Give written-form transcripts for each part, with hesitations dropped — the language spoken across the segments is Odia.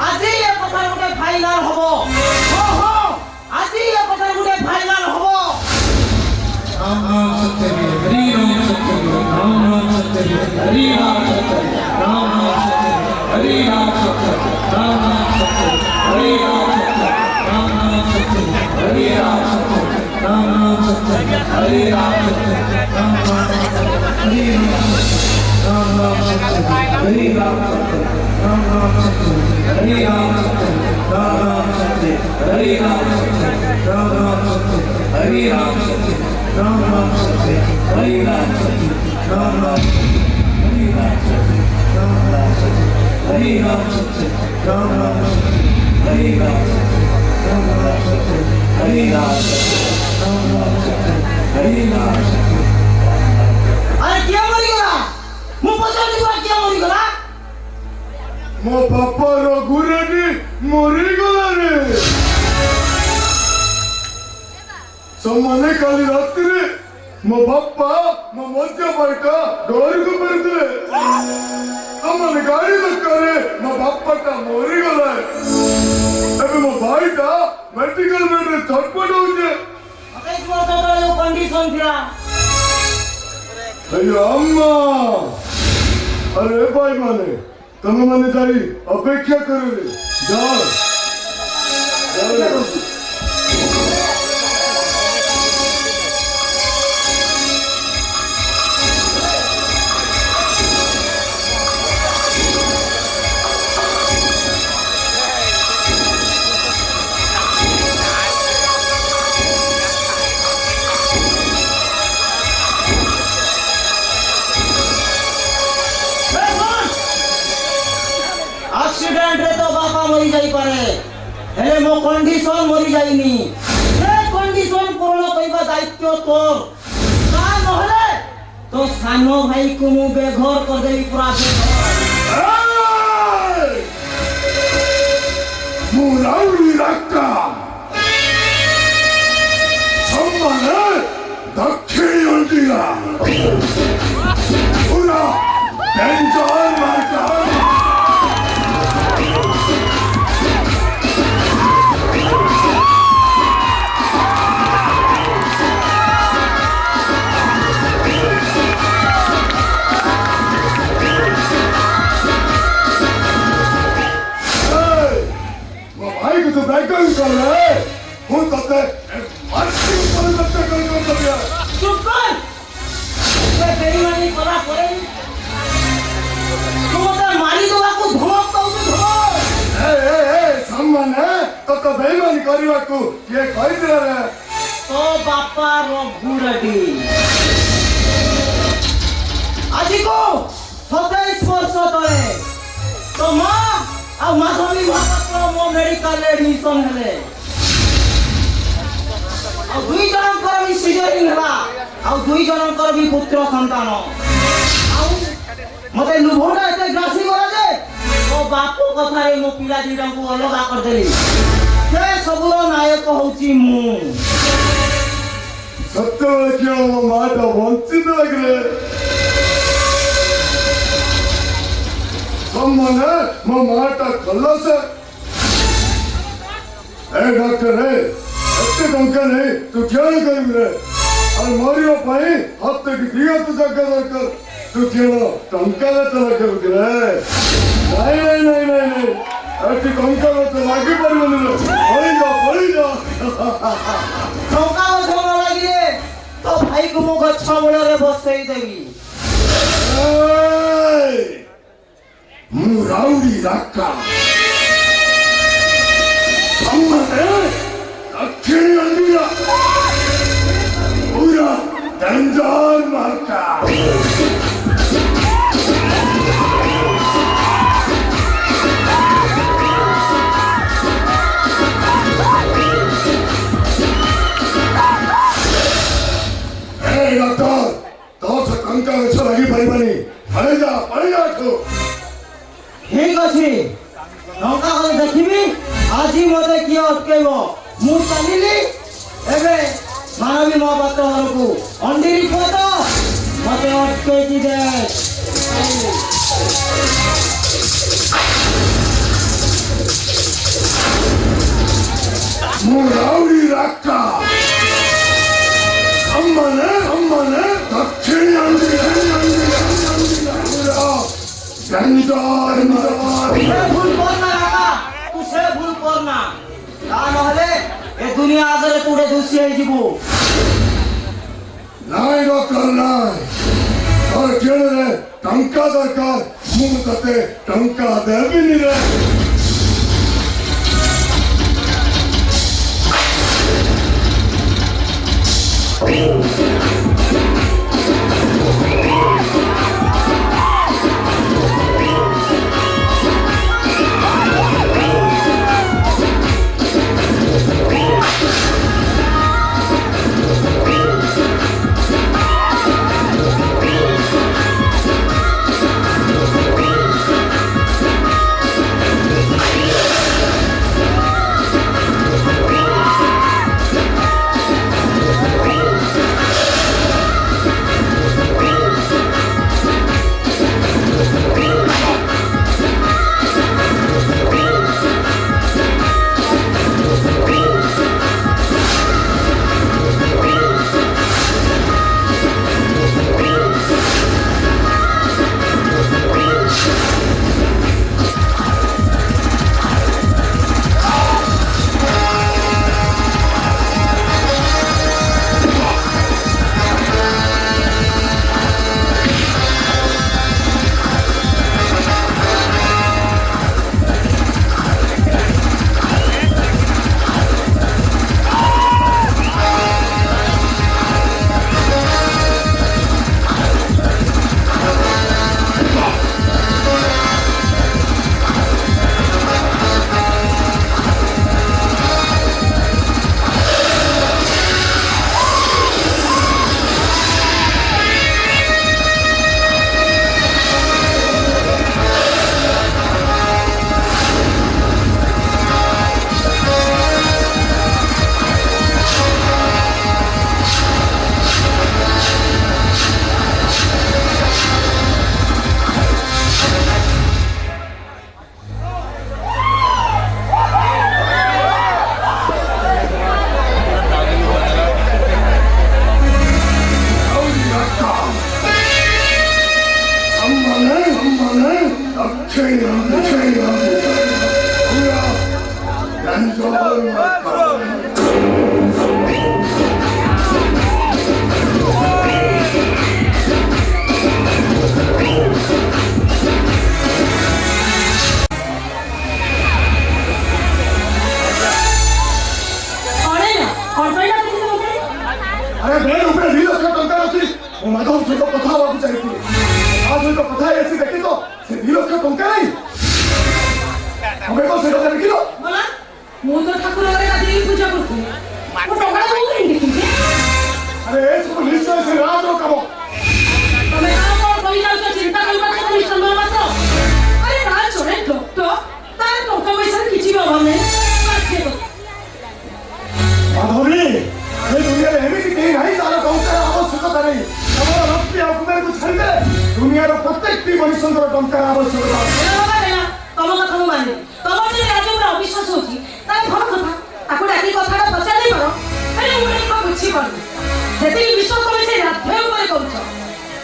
আজি এ কথা গোটে ফাইনাল হব আজি এ কথা গোটে ফাইনাল হব राम राम सत्य हरि राम सत्य राम राम सत्य हरि राम सत्य राम राम सत्य हरि राम सत्य राम राम सत्य हरि राम सत्य राम राम सत्य हरि राम सत्य राम राम सत्य हरि राम सत्य राम राम सत्य हरि राम सत्य हरि राम सत्य राम राम सत्य हरि राम सत्य राम राम सत्य हरि राम सत्य राम राम सत्य हरि राम सत्य राम राम सत्य हरि राम सत्य राम राम हरि राम सत्य राम राम सत्य हरि राम सत्य राम राम हरि राम सत्य राम राम सत्य हरि राम सत्य राम राम सत्य हरि राम सत्य। अरे क्या मरिगला मु पचार दिवा क्या मरिगला मो बापा रघुरानी मरिगला रे सम्माने काली रात्रि मो बापा मो मध्य पार्टा घर को परतले सम्माने गाड़ी दरकारे मो बापा ता मरिगला अबे मो भाई ता मेडिकल बेड रे छटपट होजे 28 वर्ष तले कंडीशन थिला अयो अम्मा अरे भाई माने तमे माने जाई अपेक्षा करे रे जाओ एक्सीडेंट रे तो बापा मरी जाई पारे हेले मो कंडीशन मरी जाईनी से कंडीशन पूर्ण कइबा दायित्व तोर का नहले तो सानो भाई को मु बेघर कर देई पूरा मुरारी रक्का सम्माने दक्षिण उल्टिया पूरा डेंजर मार्का बैकग्राउंड कर रहे हूं तते मर्सी पर तते कर दिया चुप कर ये बेईमानी करा करे तू तो मारी दोवा को धमक दउ धमक ए सम्मान है तो बेईमानी करवा को ये कहि दिला रे तो बापा रघुराडी आजी को 27 वर्ष तले तो मां आ माधवी महापात्र मो मेडिकल एडमिशन हेले आ दुई जनकर भी सिजरिंग हला आ दुई जनकर भी पुत्र संतान आ मते लुभोडा एते ग्रासी करा जे ओ बापू कथा रे मो पिला दिडा को अलगा कर देली से सबरो नायक होची मु सत्य क्यों मो माटा वंचित लगले सम्माने मो माटा खल्लास ए डॉक्टर है एते टंका नहीं तू क्या करिम रे और मरियो पाई हफ्ते की दिया तो जगह दरकार तू क्या टंका ले तो लगे रे नहीं एते टंका ले तो लागी परबनी रे पड़ी जा टंका झगड़ा लागी रे तो भाई को मो गछ मूल रे बसई देबी मुरारी रक्का सम्माने दक्षिण उल्टिया पूरा डेंजर मार्का ନାଇଁ ଡକ୍ଟର ତୋ ସେ ଟଙ୍କା ଗଛ ଲାଗିପାରିବନି ପଳେଇ ଯା ଏଠୁ ଠିକ ଅଛି ଟଙ୍କା ଘରେ ଦେଖିବି ଆଜି ମତେ କିଏ ଅଟକେଇବ ମୁଁ ଚାଲିଲି ଏବେ ମାନବୀ ମୋ ବାଟ ଘରକୁ ଅଣ୍ଡିରି ପୁଅ ତ ମତେ ଅଟକେଇକି ଦେ ମୁଁ ରାଉଡି ରାକା ಅಮ್ಮನೆ ದಕ್ಷಿಣ से भूल करना राका तू से भूल करना ता नहले ए दुनिया आगरे तुडे दुसी हे जिबु ନାଇଁ ଡକ୍ଟର ନାଇଁ ତୋର କେଳେ ଟଙ୍କା ଦରକାର ମୁଁ ତତେ ଟଙ୍କା ଦେବିନି ରେ अरे मैं ऊपर 2 लाख टंका रखी ମୁଁ ମାଧବ ସହିତ କଥା ହେବାକୁ ଚାହିଁଥିଲି ତା ସହିତ କଥା ହେଇ ଆସି ଦେଖି ତ ସେ 2 ଲକ୍ଷ ଟଙ୍କା ନାହିଁ ତମେ କଣ ସେ କଥା ଦେଖିଲ बोला ମୁଁ ତ ଠାକୁର ଘରେ ଗାଧେଇ ପୂଜା କରୁଥିଲି ମୁଁ ଟଙ୍କା କୋଉଠି ଦେଖିଛି ଆରେ ଏ ସବୁ ନିଶ୍ଚୟ ସେ ରାଜର କାମ ତମେ କଣ କହି ଯାଉଛ ଚିନ୍ତା କରିବା ତ ନିଶ୍ଚୟ ମାତ୍ର ଆରେ ରାଜ ଜଣେ ଡକ୍ଟର ତାର ଟଙ୍କା ପଇସାରେ କିଛି ବି ଅଭାବ ନାହିଁ ମାଧବୀ ଏ ଦୁନିଆରେ ଏମିତି କେହି ନାହିଁ ତାର ଟଙ୍କାର ଆବଶ୍ୟକତା ନାହିଁ ଆମର ରକ୍ତି ଆଉ କୁମାରକୁ ଛାଡ଼ିଦେ ଦୁନିଆର ପ୍ରତ୍ୟେକଟି ମଣିଷଙ୍କର ଟଙ୍କାର ଆବଶ୍ୟକତା ତମ କଥା ମୁଁ ମାନି ତମର ଯଦି ରାଜ ଉପରେ ଅବିଶ୍ୱାସ ହଉଛି ତାହେଲେ ଭଲ କଥା ତାକୁ ଡାକି କଥାଟା ପଚାରି ପାର ହେଲେ ମୁଁ ଟିକେ ବୁଝିପାରୁନି ଯେତିକି ବିଶ୍ୱାସ ତମେ ସେ ରାଧ୍ୟ ଉପରେ କରୁଛ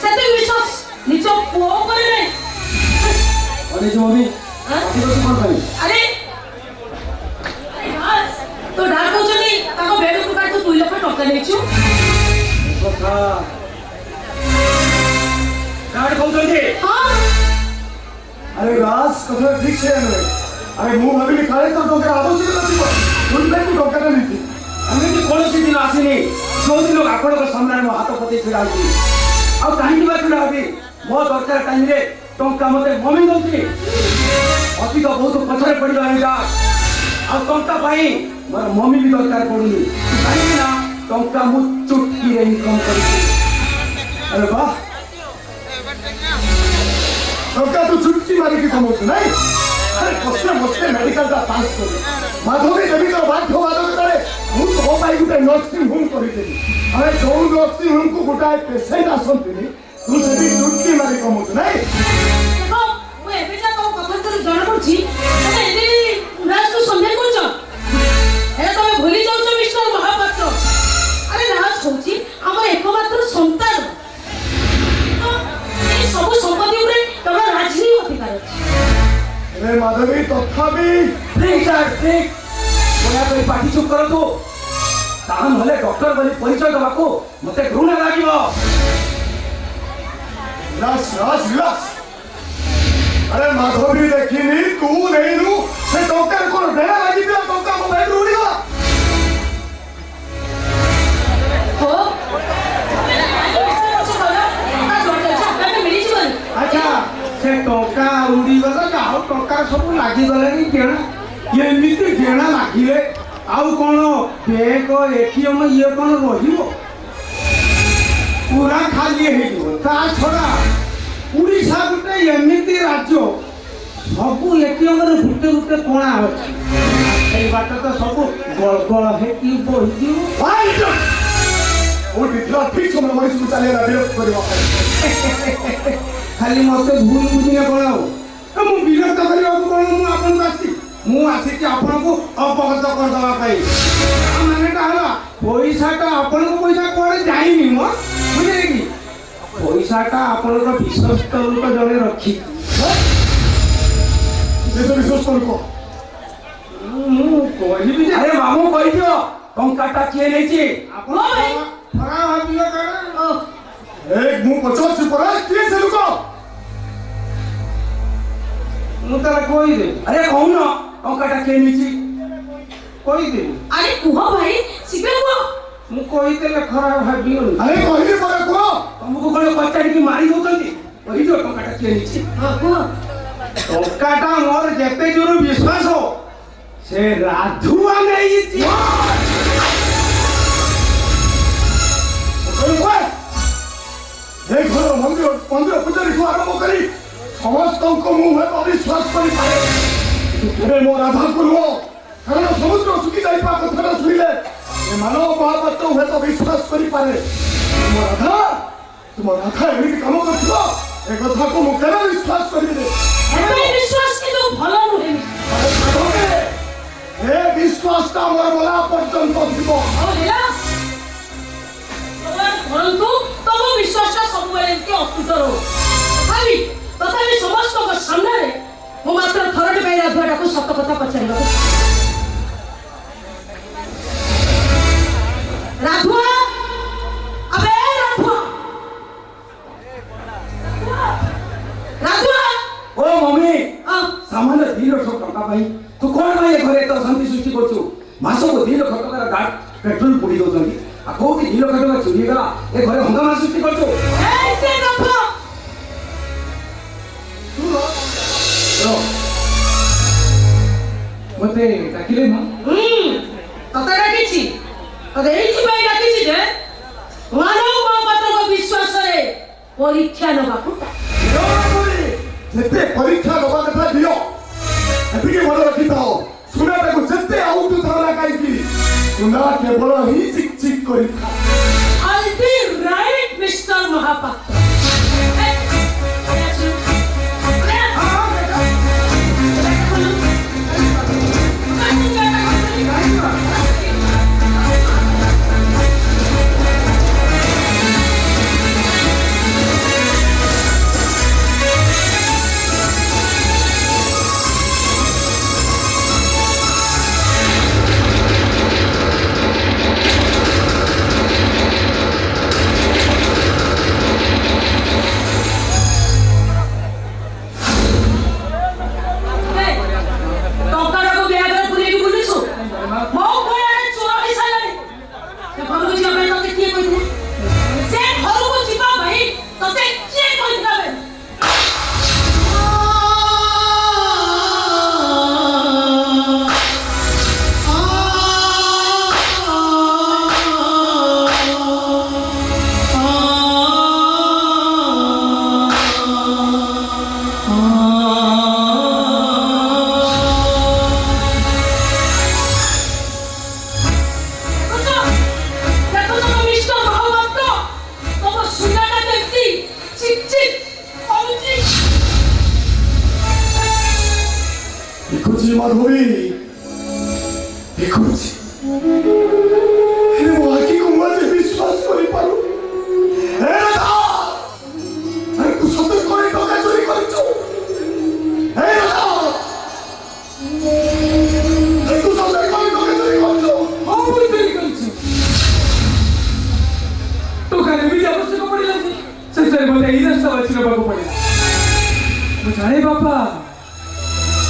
ସେତିକି ବିଶ୍ୱାସ ନିଜ ପୁଅ ଉପରେ ନାହିଁ ଆରେ तो डाक कहउछनी ताको बेड को काट 2 लाख टका देछु কথা কাট কইছন্তি हां अरे राज कथा ठीक से आने अरे ମୁଁ ଭାବିଲି କାଳେ ତ ଟଙ୍କା ଆବଶ୍ୟକତା ଥିବ ବୁଝିଲେ ତୁ ଟଙ୍କା ନେଇଛି আমি কি কোনসি দিন আসিনি ଯୋଉଦିନ ଆପଣଙ୍କ ସାମ୍ନାରେ ମୋ ହାତ ପତେଇ ଛିଡ଼ା ହେଉଛି ଆଉ କାହିଁକି ବା ଛିଡ଼ା ହେବି ମୋ ଦରକାର ଟାଇମରେ ଟଙ୍କା ମୋତେ ମମି ଦଉଛି ଅଧିକ ବହୁତ ପଛରେ ପଡ଼ିବା ଏଇଟା ଆଉ ଟଙ୍କା ପାଇଁ ମୋର ମମି ବି ଦରକାର ପଡ଼ୁନି କାହିଁକି ନା ଟଙ୍କା ମୁଁ ଚୁଟକିରେ ଇନକମ୍ କରୁଛି अरे वाह टंका तू चुटकी मारिकी कमौଛୁ ନାଇଁ अरे कष्टे मस्ते मेडिकल का पास कर माधवी देवी का बाध्य बाधकतारे ମୁଁ ତୋ ପାଇଁ ଗୋଟେ ନର୍ସିଂ ହୋମ୍ କରିଦେବି अरे ଯୋଉ ନର୍ସିଂ ହୋମ୍ କୁ ଗୋଟାଏ ପେସେଣ୍ଟ ଆସନ୍ତିନି ତୁ ସେଠି ଚୁଟକି ମାରି କମଉଛୁ ନାଇଁ ଦେଖ ମୁଁ ଏବେ ଯା ତମ କଥାରୁ ଜଣା ପଡୁଛି ତମେ ଏବେ ରାଜକୁ ସନ୍ଦେହ କରୁଛ ହେଲେ ତମେ ଭୁଲି ଯାଉଛ ମିଷ୍ଟର ମହାପାତ୍ର ଆରେ ରାଜ ହଉଛି ଆମର ଏକମାତ୍ର ସନ୍ତାନ এই ସବୁ ସମ୍ପତ୍ତି ଉପରେ ତମର ରାଜନୀ ଅଧିକାର ଅଛି अरे माधवी तथापि ठीक है ठीक दयाकोरी पाठी चुप करतु ताहा नहले डॉक्टर बोली परिचय दबाको मते घृणा लागिबो रिलैक्स रिलैक्स अरे माधवी देखिनी तू नहीं नू से टंका को देना लगी दिला टंका मोबाइल उड़ी गला हो अच्छा से टंका उड़ी गला जाओ टंका सब लागी गले नि केना एमिति केना लागिले आउ कोन बैंक एटीएम ये कोन रहिबो पूरा खाली हेइबो ता छोड़ा उड़ीसा गुटे एमिति राज्य सबु एटीएम रे गुटे गुटे कोणा अछि एई बात तो सब गड़गड़ हेति बहिदियो फाइट ओ दिखला ठीक समय मरीज को चले ना विरोध करबो खाली मते भूल बुझिने कोन हो तो मु विरोध करबो कोन मु आपन आसी मु आसी कि आपन को अपगत कर दवा पाई माने कहला पैसाटा आपन को पैसा कोड़े जाईनी म बुझले कि पैसाटा आपन को विश्वस्त लोक जने रखी जैसे विश्वास करो मु कहली अरे बाबू कहि दियो टंकाटा किए नै छी आपन फरा भाबियो करा एक मुंह पचास से पर किए से लुको मु तारा कोई दे अरे कहू न टंकाटा किए नै छी कोई दे अरे कुह भाई शीघ्र कुह मु कोई देले खरा भाबियो अरे कहली पर को तुमको कोन पचाड़ी की मारी होतंती कहि दियो टंकाटा किए नै छी हां कुह टंकाटा मोर जेते जोर विश्वास हो से राधुआ नहीं थी एक घर मंदिर पूजारी को आरंभ करी समस्त को मुंह में अविश्वास करी पारे तेरे मो राधा को लो कारण समुद्र सुखी जाई पा कथा सुनिले ए मानव महापात्र हुए तो विश्वास करी पारे तुम राधा एमिति काम करथिबो ए कथा को मुख में विश्वास करी दे एमे विश्वास के तो भलो नुहे ए विश्वास ता मोर बोला पर्यंत थिबो ओ हेला भगवान परंतु तब विश्वास का सब बेले के अटूट रहो भाई तथापि समस्त को सामने रे मो मात्र थरटे पे राधुआटा को सत कथा पचारिबा राधुआ अबे राधुआ राधुआ ओ मम्मी आ सामान्य 2 लाख टका भाई तू कोन भाई घरे तो शांति सृष्टि करछु मासो को 2 लाख टका गाड पेट्रोल पुडी दोछंती आ कोठी 2 लाख टका चोरी गला ए घरे हंगामा सृष्टि करछु ए ते राधुआ मते डाकिले न तते डाकिछि तते एथि भाई डाकिछि जे मानव महापात्र को विश्वास रे परीक्षा नबाकू जेते परीक्षा नबा कथा दियो एतिके मन रखिताओ सुनाटा को जेते आउट धारा काईकी सुना केवल ही चिक चिक करी खा I'll be right, Mr. Mahapatra. Madhabi ଦେଖୁଛି ହେଲେ ମୋ ଆଖିକୁ ମୁଁ ଆଜି ବିଶ୍ୱାସ କରିପାରୁନି। ହେ ରାଧା, ଆରେ ତୁ ସତରେ କଣ ଟଙ୍କା ଚୋରି କରିଛୁ? ହେ ରାଧା, ଆରେ ତୁ ସତରେ କଣ ଟଙ୍କା ଚୋରି କରିଛୁ? ହଁ ମୁଁ ଚୋରି କରିଛି। ଟଙ୍କାରେ ବି ଆବଶ୍ୟକ ପଡ଼ିଲା ଯେ ଶେଷରେ ମୋତେ ଏଇ ରାସ୍ତା ବାଛି ନେବାକୁ ପଡ଼ିଲା। ମୁଁ ଜାଣେ ବାପା,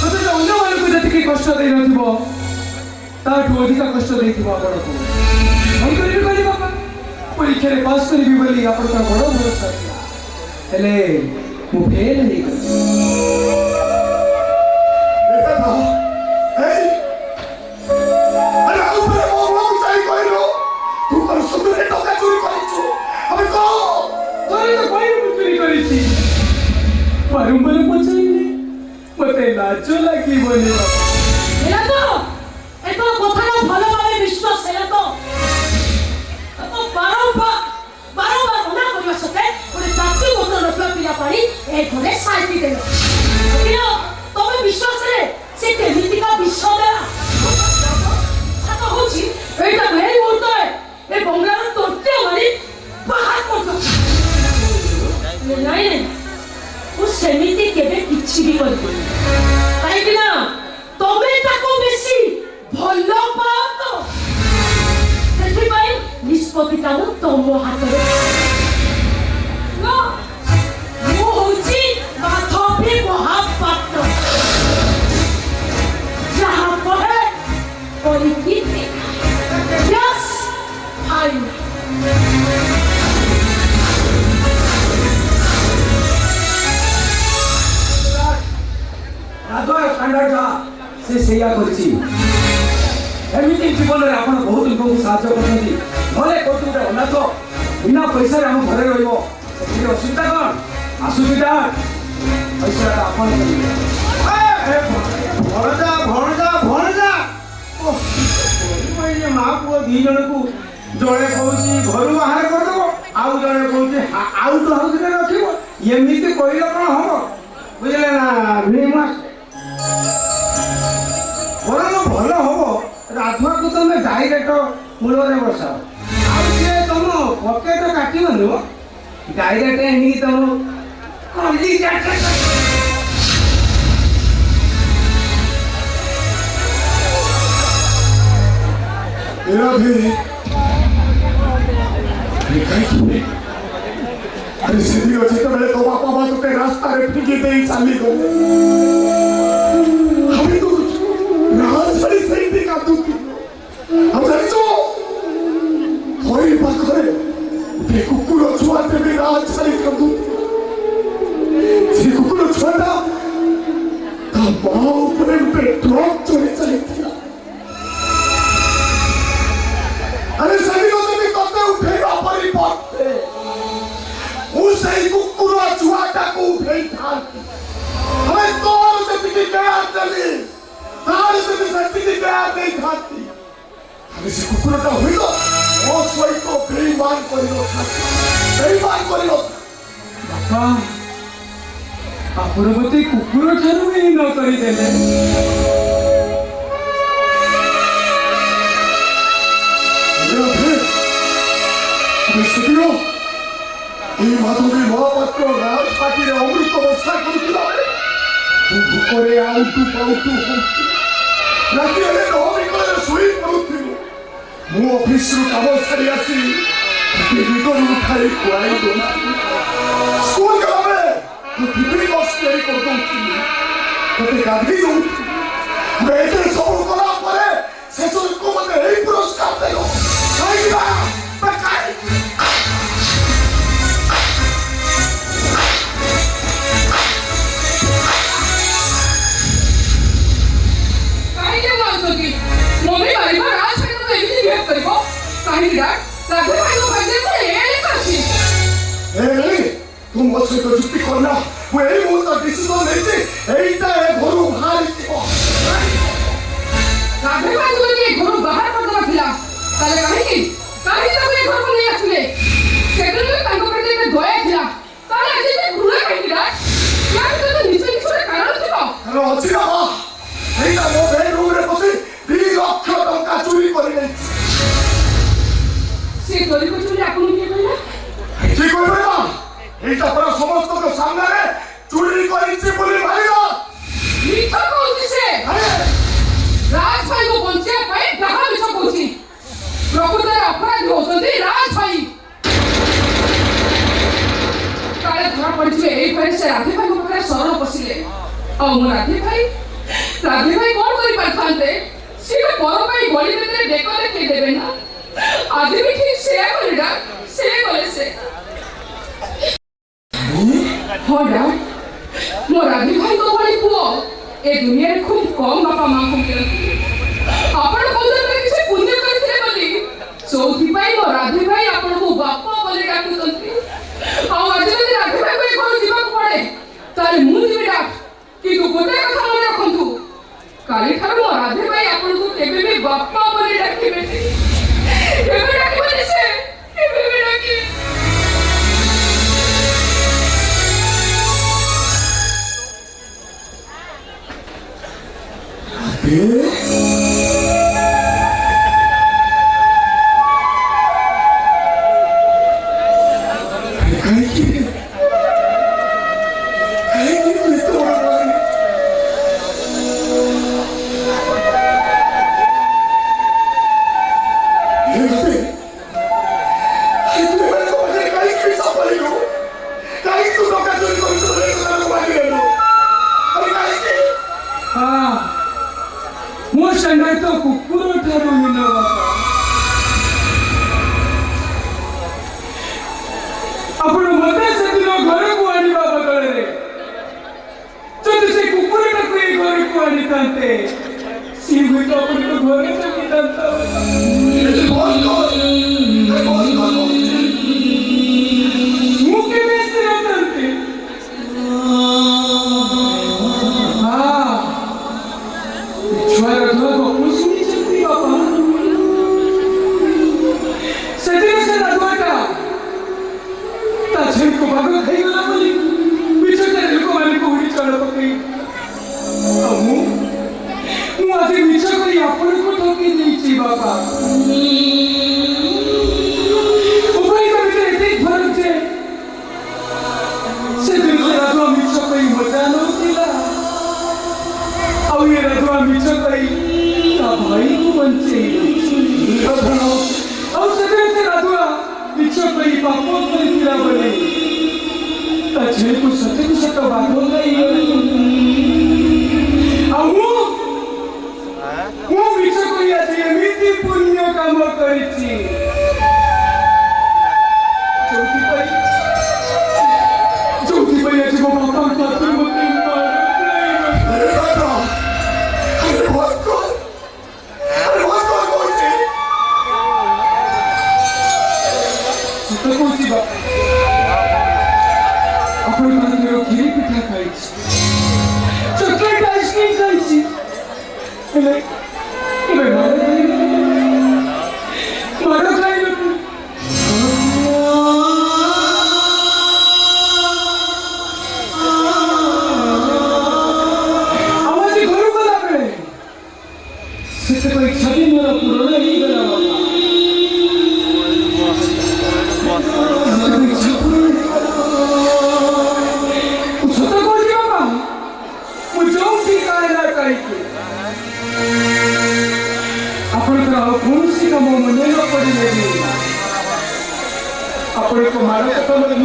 ମୋତେ ଅନ୍ୟମାନଙ୍କୁ ଯେତିକି କଷ୍ଟ ଦେଇନଥିବ ତାଠୁ ଅଧିକା କଷ୍ଟ ଦେଇଥିବ ଆପଣଙ୍କୁ। କଣ କରିବି କହିଲି ବାପା, ପରୀକ୍ଷାରେ ପାସ୍ କରିବି ବୋଲି ଆପଣଙ୍କର ବଡ଼ ଭରସା ଥିଲା, ହେଲେ ମୁଁ ଫେଲ୍ ହେଇଗଲି। ବାରମ୍ବାର ପଚାରିଲେ ମୋତେ ଲାଜ ଲାଗିବନି ବାପା। ହେଲା ତ ଏତକ କଥାଟା ଭଲ ଭାବେ ବିଶ୍ୱାସ ହେଲା ତ ବାରମ୍ବାର ମନା କରିବା ସତ୍ତ୍ୱେ ଗୋଟେ ଜାତି ମତ ରଖିବା ପିଲା ପାଣି ଏ ଘରେ ସାଇତି ଦେଲ। ତମେ ବିଶ୍ୱାସରେ ସେ କେମିତିକା ବିଷ ଦେଲା ସତ ହଉଛି ଏଇଟା ଭେରି ମୁହୂର୍ତ୍ତରେ ଏ ବଙ୍ଗଳାର ତୋର୍ତ୍ୟ ମାରି ବାହାର କରିଦେବ। ନାଇଁ ମୁଁ ସେମିତି କେବେ କିଛି ବି କରିବିନି, କାହିଁକି ନା ତମେ ତାକୁ ବେଶୀ ଭଲ ପାଅ ତ, ସେଥିପାଇଁ ନିଷ୍ପତ୍ତିଟା ମୁଁ ତମ ହାତରେ। ମୁଁ ହଉଛି ମାଧବୀ ମହାପାତ୍ର, ଯାହା କହେ କରିକି ଦେଖାଏ। ଫାଇନ୍। ସେ ସେଇଆ କରିଛି। ଏମିତି ଜୀବନରେ ଆପଣ ବହୁତ ଲୋକଙ୍କୁ ସାହାଯ୍ୟ କରୁଛନ୍ତି। ଘରେ କୋଉଠି ଗୋଟେ ଅନାଥ ବିନା ପଇସାରେ ଆମ ଘରେ ରହିବ, ସେଥିରେ ଅସୁବିଧା କ'ଣ? ଆସୁବିଧା ପଇସାଟା ଆପଣ କରିବେ। ଭଣଜା ଭଣଜା ଭଣଜା ମା ପୁଅ ଦି ଜଣକୁ ଜଣେ କହୁଛି ଘରୁ ବାହାର କରିଦେବ, ଆଉ ଜଣେ କହୁଛି ଆଉଟ ହାଉସରେ ରଖିବ। ଏମିତି କହିଲେ କ'ଣ ହବ? ବୁଝିଲେ ନା ଭୀମା? ବରଂ ଭଲ ହବ ରାଧୁଆକୁ ତମେ ଡାଇରେକ୍ଟ ମୂଳରେ ବସାଅ, ଆଉ ସିଏ ତମ ପକେଟ କାଟିବନି, ଡାଇରେକ୍ଟ ଏଣିକି ତମ କଲି अरे सीधी अच्छी तो मेरे तो बापा बात तो रास्ता रे फिकी दे चाली को हमें तो रात छड़ी सही भी का तू हम जाने तो होई पाखरे ते कुकुरो छुआते भी रात छड़ी का तू से कुकुरो छुआता ता मां ऊपर पे ट्रक चोरी चली थी। अरे सभी को तो भी करते उठेगा परिपत्ते उसे कुकुरो छुआता को उठे था हमें तोर से भी गया चली तार से भी सत्ती की गया नहीं खाती हमें से कुकुरो का हुई तो वो सोई को बेईमान करिलो बेईमान करिलो ବାପା ଆପଣ ମୋତେ କୁକୁର ଠାରୁ ହିଁ ନ କରିଦେଲେ। এই মাধবী মহাপাত্র রাজপাটিরে অমৃত বর্ষা করছিল তু ভুকরে আউটু পাউটু হউতু রাতি হেলে নহবিকলে শুই পড়ুছিল ମୁଁ ଅଫିସରୁ କାମ ସାରି ଆସି ଭିତରୁ ଉଠାଇ ଖୁଆଇ ଦଉଥିଲି ସ୍କୁଲ ଗଲାବେଳେ ମୁଁ ଟିଫିନ ବକ୍ସ ତିଆରି କରିଦଉଥିଲି ତତେ ଗାଧେଇ ଦଉଥିଲି ଏତେ ସବୁ କଲା ପରେ ଶେଷକୁ ମତେ ଏଇ ପୁରସ୍କାର ଦେଲ କାହିଁକି ନା तुम मुझसे तो जुटी करना वो यही मुहूर्त डिसीजन लेती एटा है घरू बाहर जीवो राधे भाई को ये घरू बाहर करदवा थिला ताले काहे तो ये घर को नहीं आसले सेकंड में तांको प्रति एक दया थिला ताले आज ये घुरा काहे या तो निश्चय निश्चय कारण थिबो अरे अछि ना एटा मो এইটা পরা সমস্ত সামনে চুরি করেছে বলে ভাইরা মিথ্যা কହୁଛି ସେ ରାଜ ଭାଇକୁ ବଞ୍ଚିବା ପାଇଁ ଯାହା ମିଛ କହୁଛି ପ୍ରକୃତରେ ଅପରାଧୀ ହଉଛନ୍ତି ରାଜ ଭାଇ କାଳେ ଧରା ପଡ଼ିଯିବେ ଏଇଭଳି ସେ ରାଧେ ଭାଇଙ୍କ ପାଖରେ ଶରଣ ପଶିଲେ ଆଉ ମୋ ରାଧେ ଭାଇ କଣ କରିପାରିଥାନ୍ତେ ସିଏ ପର ପାଇଁ ଗଳି ଭିତରେ ଡେକ ଦେଖେଇ ଦେବେ ନା ଆଜି ବି ଠିକ ସେୟା କଲେ ସେ ହଁ ଡା ମୋ ରାଧେ ଭାଇଙ୍କ ଭଳି ପୁଅ ଏ ଦୁନିଆରେ ଖୁବ୍ କମ୍ ବାପା ମାଆଙ୍କୁ ମିଳନ୍ତି ଆପଣ କହୁଛନ୍ତି କିଛି ପୁଣ୍ୟ କରିଥିଲେ ବୋଲି ସେଇଥିପାଇଁ ମୋ ରାଧେ ଭାଇ ଆପଣଙ୍କୁ ବାପା ବୋଲି ଡାକୁଛନ୍ତି ଆଉ ଆଜି ଯଦି ରାଧେ ଭାଇକୁ ଏ ଘରୁ ଯିବାକୁ ପଡ଼େ ତାହେଲେ ମୁଁ ଯିବି ଡାକ କିନ୍ତୁ ଗୋଟେ କଥା ମନେ ରଖନ୍ତୁ କାଲିଠାରୁ ମୋ ରାଧେ ଭାଇ ଆପଣଙ୍କୁ କେବେ ବି ବାପା ବୋଲି ଡାକିବେନି କେବେ ଡାକିବେନି ସେ କେବେ ବି ଡାକିବେନି ମୋ ସାଙ୍ଗରେ ତ କୁକୁର ଠାରୁ ହୀନ ବାପା ଆପଣ ମତେ ସେଦିନ ଘରକୁ ଆଣିବା ବଦଳରେ ଯଦି ସେ କୁକୁରଟାକୁ ଏଇ ଘରକୁ ଆଣିଥାନ୍ତେ ସିଏ ହୁଏତ ଆପଣଙ୍କ ଘରେ ଜଗିଥାନ୍ତା ମୁଁ କେବେ ଆସିନଥାନ୍ତି ଛୁଆର ଧୁଆକୁ ଶୁଣିଛନ୍ତି ବାପା ସେଦିନ ସେ ରାଧୁଆଟା ତା ଝିଅକୁ ବାଘ ଖାଇଗଲା ବୋଲି ମିଛଟାରେ ଲୋକମାନଙ୍କୁ ହୁଡ଼ି ଚଳ ପକେଇ ଆଉ ମୁଁ ଆଜି ମିଛ କରି ଆପଣଙ୍କୁ ଠକି ଦେଇଛି ବାପା ଉଭୟଙ୍କ ଭିତରେ ଏତିକି ଫରକ ଯେ ସେଦିନ ସେ ରାଧୁଆ ମିଛ କରି ମଜା ନଉଥିଲା ଆଉ ଏ ରାଧୁଆ ମିଛ କରି ତା ଭାଇକୁ ବଞ୍ଚେଇ ଆଉ ସେଦିନ ସେ ରାଧୁଆ ମିଛ କରି ପାପ କରିଥିଲା ବୋଲି ତା ଝିଅକୁ ସତକୁ ସତ ବାଘ ଖାଇଗଲା ଆଉ ମୁଁ ମିଛ କରି ଆଜି ଏମିତି ପୁଣ୍ୟ କାମ କରିଛି ଯୋଉଥିପାଇଁ ଆଜି ମୋ ବାପାଙ୍କ ହାତରେ ମୋତେ ଆପଣଙ୍କର କ୍ଷୀରି ପିଠା ଖାଇଛି ଚକଲେଟ୍ ଆଇସ୍କ୍ରିମ୍ ଖାଇଛି ହେଲେ କେବେ ମାଡ଼ ଖାଇନୁ ଆଉ ଆଜି ଘରୁ ଗଲାବେଳେ ସେଥିପାଇଁ ଛବି ମୋର ପୂରଣ ହେଇଗଲା ଆପଣଙ୍କର ଆଉ କୌଣସି କାମ ମନେ ନ ପଡ଼ିଲେ ଆପଣଙ୍କ ମାଡ଼ କଥା ମୋତେ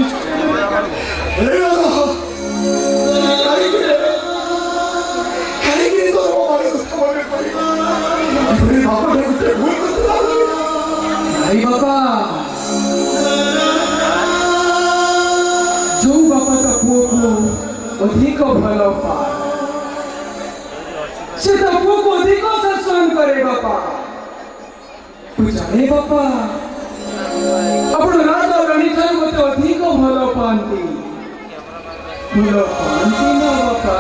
ଭାଇ ବାପା ଯୋଉ ବାପା ତା ପୁଅକୁ ଅଧିକ ଭଲ ପାଏ ସେ ତା ପୁଅକୁ ଅଧିକ ଶାସନ କରେ ବାପା ତୁ ଜାଣେ ବାପା ଆପଣ ରାଜା ରାଣୀ ଠାରୁ ମୋତେ ଅଧିକ ଭଲ ପାଆନ୍ତି ନା ବାପା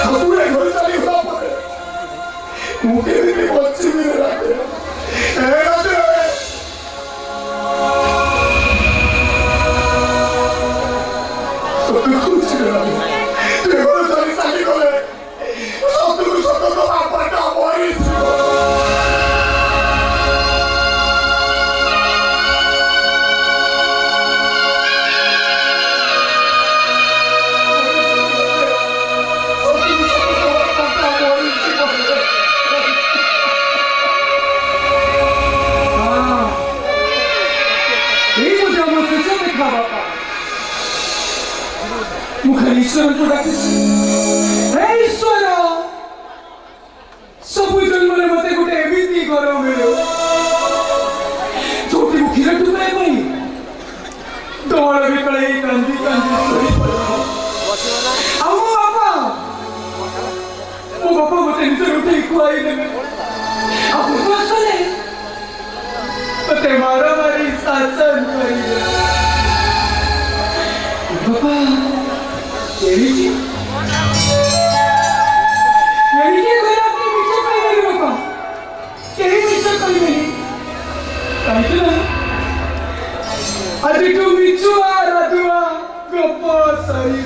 Aku ईश्वर को डाकिछि हे ईश्वर सबु जन्म रे मते गोटे एमिति घर मिलो छोटी मुखीर टुकड़े पई दौड़ बिकळे कांदी कांदी सही पड़ो आओ बाबा ओ बाबा मते निजे रोटी खुआई देबे आप उपवास करे मते मारा मारी शासन करी बाबा यही की कोई आपने पीछे पाई नहीं बाबा यही पीछे कोई नहीं काहे ना अरे तू मिचुआ राधुआ गप्पा सही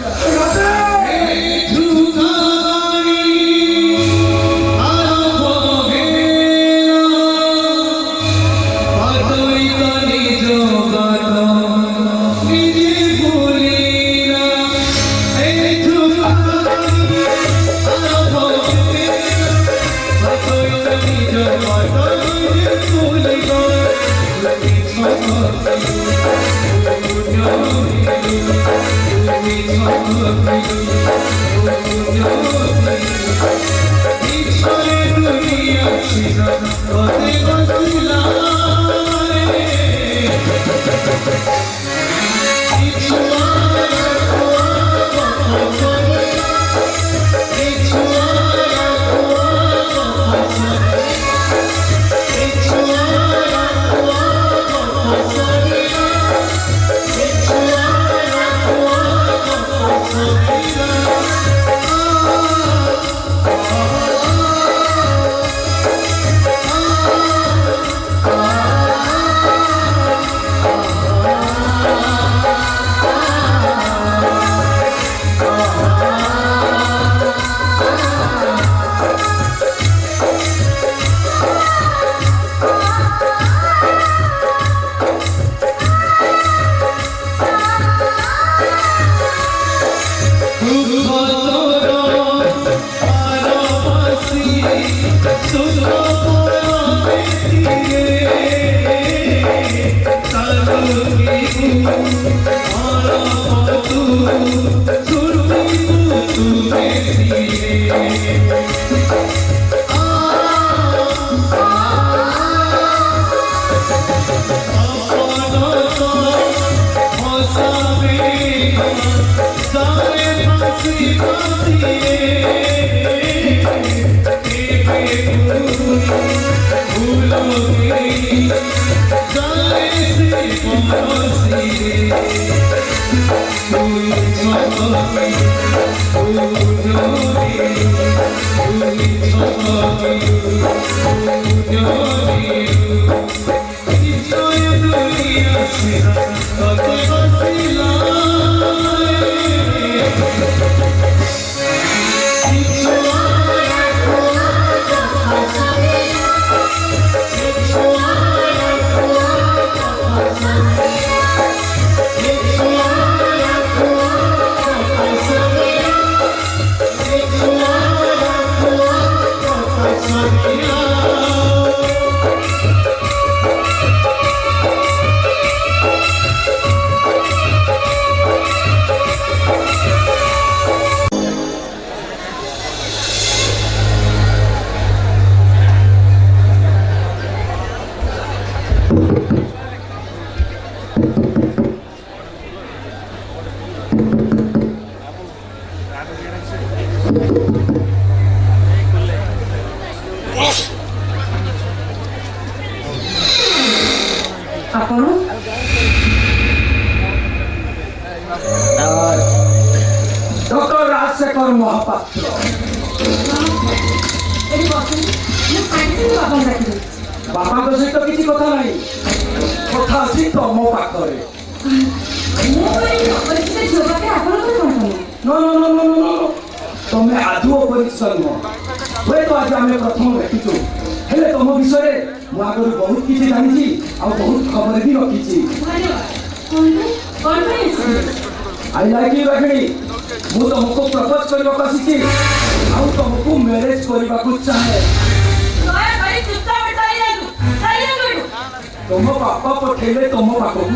डॉक्टर राजशेखर महापात्र बापा सहित किसी कथा नहीं कथा अच्छी तुम पाखे तुम्हें आधु अपरिचित नुह हुए तो आज आम प्रथम भेटुचु हेले तुम विषय मु आगु बहुत किसी जानी बहुत खबर भी रखी आई लाइक यू रखणी मु तुमको प्रपोज करने को आसी तुमको मैरिज करने को चाहे तुम बापा पठेले तुम पाखक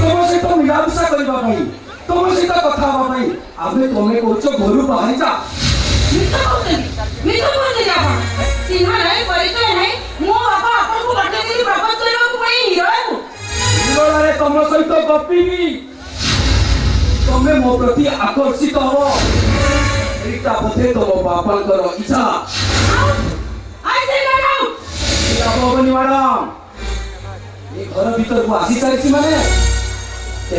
तुम सहित मिलामिशा करने तुम सहित कथा हवा पई आबे तमे कहउछ घरु बाहर जा मिଛ କହୁଛନ୍ତି ଆପଣ ଚିହ୍ନା ନାହିଁ ପରିଚୟ ନାହିଁ ମୋ ବାପା ଆପଣଙ୍କୁ ପଠେଇଥିଲି ପ୍ରପୋଜ କରିବାକୁ ପୁଣି ହିରୋକୁ रे तुम सहित गपीबी तमे मो प्रति आकर्षित हो एटा बोधे तुम बापांकर इच्छा आई से मैडम बाबनी मैडम ये घर भीतर को आसी सारी माने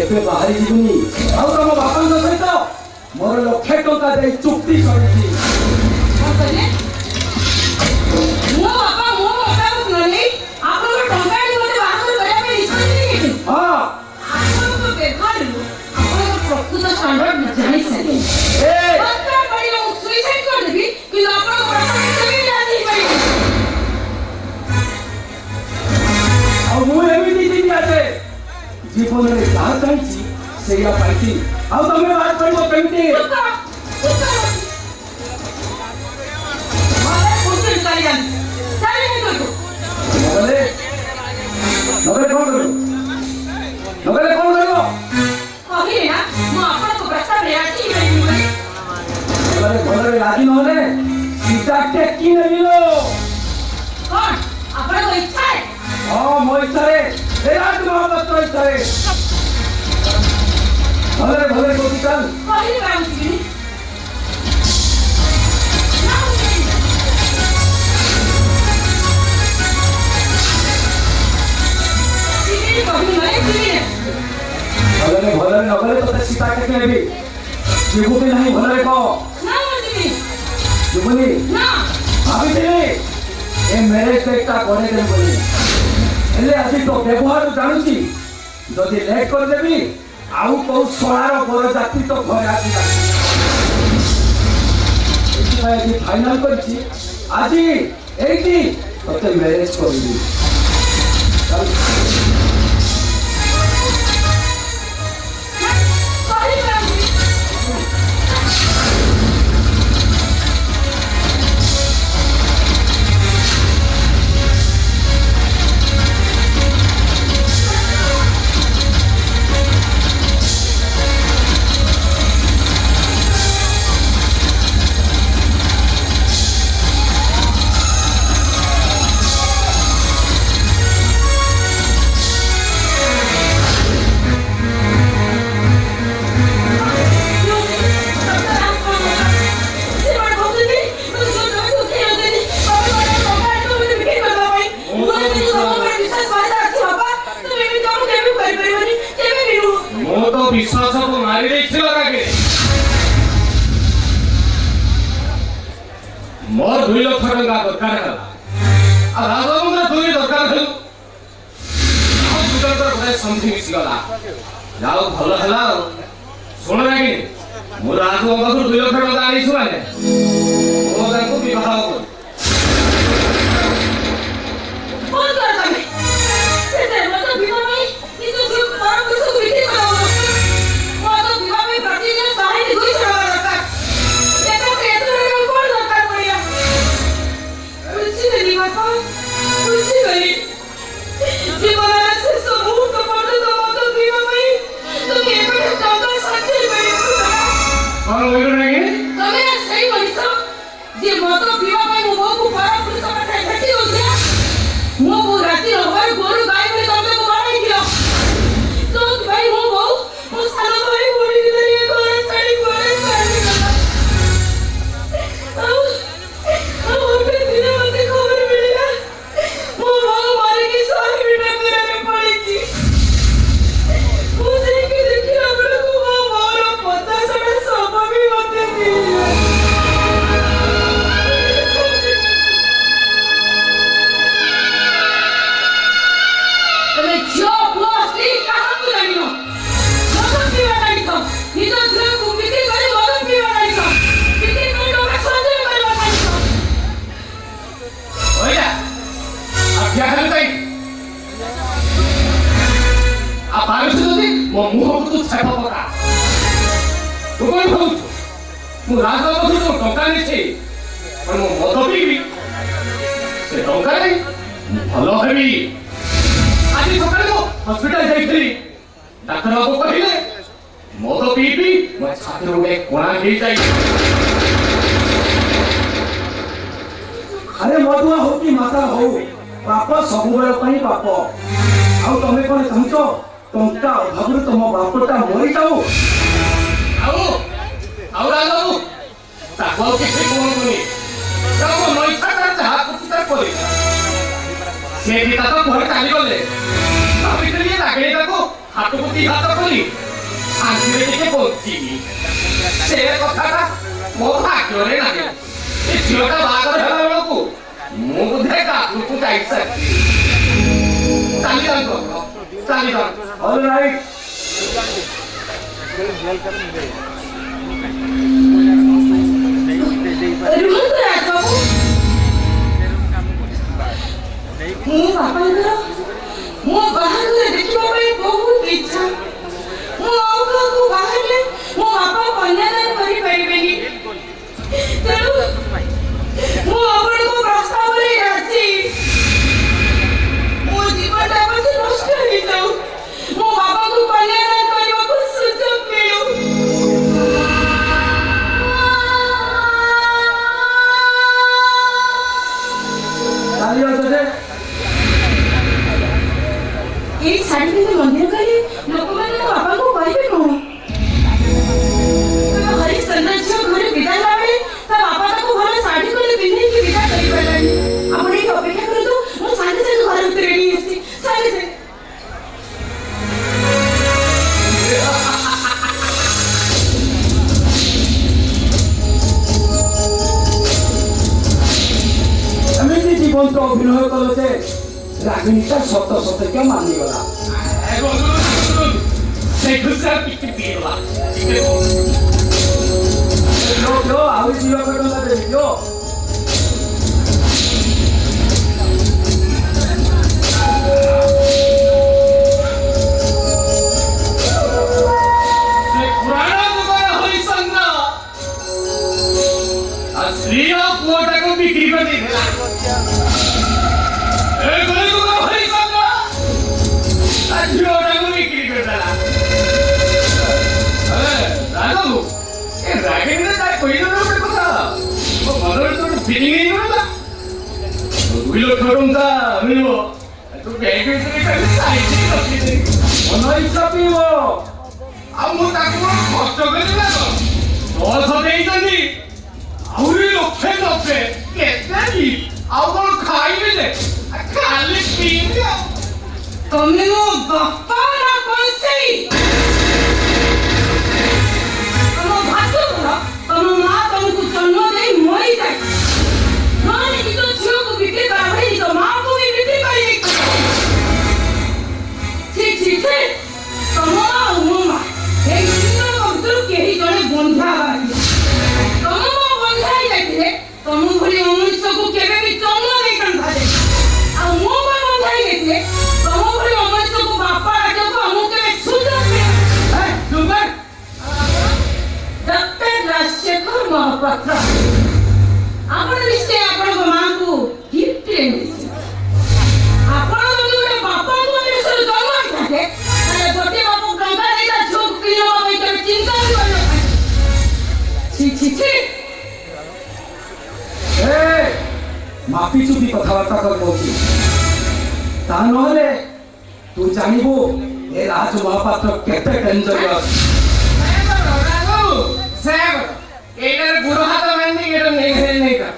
एबे बाहर जीवनी आ तुम बापांक सहित मोर लक्षे टका दे चुक्ति करछि କଣ କହିଲେ ମୋ ବାପା ମୋ ମୁତାବକ ନହେଲେ ଆପଣଙ୍କ ଟଙ୍କା ଆଣି ମୋତେ ବାହାଘର କରିବା ପାଇଁ ନିଷ୍ପତ୍ତି ନେଇଛନ୍ତି हां ଆପଣଙ୍କ ବ୍ୟବହାରରୁ ଆପଣଙ୍କ ପ୍ରକୃତ ଷ୍ଟାଣ୍ଡାର୍ଡ ଜାଣିସାରିଲେଣି ए ଦରକାର ପଡ଼ିଲେ ମୁଁ ସୁଇସାଇଡ୍ କରିଦେବି କିନ୍ତୁ ଆପଣଙ୍କ ପ୍ରସ୍ତାବ କେବେ ବି ରାଜି ହେଇପାରିବେନି आ मु एमिति जीवी आजे जीवन रे जा चाहछि सेया पाइछि आ तमे बात करबो केमिति नगले नगले कौन करो नगले कौन करो नगले भलरे राजी नहले सीता टेकी नेबिलो हां मो इच्छा रे ए राज मोहब्बत तो इच्छा रे भलरे भलरे कोती चल भलरे भलरे नगले तो सीता टेकी नेबी जीवो के नहीं भलरे को जीवनी भाभी थे ए मैरिज तो एकटा करे देन बोली एले आसी तो व्यवहार जानुची जदि लेट कर देबी आउ को सोळार बर जाति तो घर आसी एति भाई जी फाइनल करछि आजी एटी तते मैरिज करबी चल विश्वास को मारी देथिलो काके मोर 2 लाख टका दरकार हला आ राजबंदर 2 दरकार हल आ दुकान पर बड़े समथिंग मिस गला जाओ भलो हला सुन रागी मो राजबंदर 2 लाख टका आनी छु माने मो ताको विवाह को कौन कर तमे से मत विवाह में किछु जो पर कुछ विधि करो मो मुह को तो छापा पका तो कोई भाऊ मु राजा को तो टंका नेछि पर मो मद पीबी से टंका नै भलो हेबी आज सकाळे को हॉस्पिटल जाईथली डॉक्टर बाबू कहिले ମଦ ପିଇ ପିଇ ମୋ ଛାତିରେ ଗୋଟେ କଣା ହେଇଯାଇଛି। ଆରେ ମଦୁଆ ହଉ କି ମାତା ହଉ, ପାପ ସବୁବେଳ ପାଇଁ ପାପ। ଆଉ ତମେ କଣ ଚାହୁଁଛ ଟଙ୍କା ଅଭାବରୁ ତମ ବାପଟା ମରିଯାଉ? ଆଉ ରାଜାବାବୁ ତାକୁ ଆଉ କିଛି କୁହନ୍ତୁନି। ତାକୁ ମନ ଇଚ୍ଛା ତାର ଯାହା କରୁଛି ତାର କରିବ। ସେ ପିତା ତ ଘରେ ଚାଲିଗଲେ, ଭାବିଥିଲି ଲାଗେ ତାକୁ ହାତକୁ ଦି ହାତ କରି ଶାନ୍ତିରେ ଟିକେ ବଞ୍ଚିବି। ସେ କଥାଟା ମୋ ଭାଗ୍ୟରେ ନାହିଁ। ଏ ଝିଅଟା ବାହାଘର ହେଲା ବେଳକୁ ମୁଁ ବୋଧେ ଗାଧୁକୁ ଯାଇସାରିଛି। ଚାଲିଯାନ୍ତୁ ଚାଲିଯାନ୍ତୁ। All right. ରୁହନ୍ତୁ ରାଜବାବୁ, ମୋ ବାପାଙ୍କର ମୋ ବାହାଘର ଦେଖିବା ପାଇଁ ବହୁତ ଇଚ୍ଛା। ମୁଁ ଆଉ କାହାକୁ ବାହାରିଲେ ମୋ ବାପା କନ୍ୟାଦାନ କରିପାରିବେନି। ତେଣୁ ମୁଁ ଆପଣଙ୍କ ପ୍ରସ୍ତାବରେ ରାଜି। ମୋ ଜୀବନଟା ପଛେ ନଷ୍ଟ ହେଇଯାଉ, ମୋ ବାପାକୁ କନ୍ୟାଦାନ କରିବାକୁ ସୁଯୋଗ ମିଳୁ। ଚାଲିଯାଉଛ ଯେ ଏଇ ଶାଢ଼ୀ ପିନ୍ଧି ମନ୍ଦିର ଗଲେ ଲୋକମାନେ ମୋ ବାପାଙ୍କୁ କହିବେ କଣ? ହରିଶ୍ଚନ୍ଦ୍ର ଝିଅ ଘରେ ବିଦା ହେଲା ବେଳେ ତା ବାପା ତାକୁ ଭଲ ଶାଢ଼ୀ ଖଣ୍ଡେ ପିନ୍ଧେଇକି ବିଦା କରିପାରିଲାନି। ଆପଣ ଏଠି ଅପେକ୍ଷା କରନ୍ତୁ, ମୁଁ ସାଙ୍ଗେ ସାଙ୍ଗେ ଘର ଭିତରେ ରେଡି ହେଇଛି। ସାଙ୍ଗେ ସାଙ୍ଗେ ଏମିତି ଜୀବନ୍ତ ଅଭିନୟ କଲ ଯେ ରାଗିଣୀଟା ସତ ସତ୍ୟ ମାନିଗଲା। ସେଇଠୁ ସେ ଆଉ କିଛି ପିଇଗଲା। ଆହୁରି ଝିଅ ଟଙ୍କା ଦେବି ଯୋ। ସେ ପୁରାଣ ଯୁଗର ହରିଶ୍ଚନ୍ଦ୍ର ଆଉ ସ୍ତ୍ରୀ ଓ ପୁଅଟାକୁ ବିକ୍ରି କରିଦେଇଥିଲା। ଏ କଳିଯୁଗର ହରିଶ୍ଚନ୍ଦ୍ର ଆଉ ଝିଅଟାକୁ ବିକ୍ରି କରିଦେଲା। ରାଘବ ଏ ରାଗିଣୀରେ ତାର କହିଦେଲା ଗୋଟେ କଥା, ମୋ ମନରେ ତ ଗୋଟେ ଫିଲିଂ ହେଇଗଲା। 2 ଲକ୍ଷ ଟଙ୍କା ମିଳିବ, ତୁ ବ୍ୟାଙ୍କ ଭିତରେ ଖାଲି ସାଇତିକି ରଖିଦେ। ମନ ଇଚ୍ଛା ପିଇବ। ଆଉ ମୁଁ ତାକୁ ଖର୍ଚ୍ଚ କରିଦେଲା ତ 10 ଦେଇଛନ୍ତି, ଆହୁରି 1,90,000 କେତେ ବି ଆଉ କଣ ଖାଇବି ଯେ ଖାଲି ପିଇବି ଆଉ। ତମେ ମୋ ବାପା ନା କଂସେଇ? ତମ ଭାଗ୍ୟଭଲ ତମ ମା ତମକୁ ଜନ୍ମ ଦେଇ ମରିଯାଇଛି। ନହେଲେ ନିଜ ଝିଅକୁ ବିକ୍ରି କରା ଭଳି ନିଜ ମାଆକୁ ବି ବିକ୍ରି କରିଦେଇଛ। ଛି ଛି ଛି, ତମ ମା ଆଉ ମୋ ମା ଏଇ ଦୁଇଜଣଙ୍କ ଭିତରୁ କେହି ଜଣେ ବନ୍ଧା ବାହାରିବ। ତମ ମା ବନ୍ଧା ହେଇଯାଇଥିଲେ ତମ ଭଳି ଅମଣିଷକୁ କେବେ ବି ଜନ୍ମ ଦେଇଥାନ୍ତା ଯେ। ଆଉ ମୋ ମା ବନ୍ଧା ହେଇଯାଇଥିଲେ ତମ ଭଳି ଅମଣିଷକୁ ବାପା ରାଜକୁ ଆମକୁ କେବେ ସୁଯୋଗ ମିଳିବ। ଡକ୍ଟର ରାଜଶେଖର ମହାପାତ୍ର, ଆପଣ ନିଶ୍ଚୟ ଆପଣଙ୍କ ମାଆଙ୍କୁ ଗିଫ୍ଟରେ ମିଳିଛି। ଆପଣ ଯଦି ଗୋଟେ ବାପାଙ୍କୁ ଦେଶରେ ଜନ୍ମ ହେଇଥାନ୍ତେ ତାହେଲେ ଗୋଟେ ବାପ ଟଙ୍କା ଦେଇ ତା ଝିଅକୁ କିଣିବା ପାଇଁ କେବେ ଚିନ୍ତା ବି କରିନଥାନ୍ତେ। ଛି ଛି ଛି, ମାପି ଚୁପି କଥାବାର୍ତ୍ତା କରି କହୁଛି। ତା ନହେଲେ ତୁ ଜାଣିବୁ ଏ ରାଜ ମହାପାତ୍ର କେତେ ଡେଞ୍ଜରିୟସ୍। এইটার বুড়ো হাত বান্ধি এটা নেই নেই কা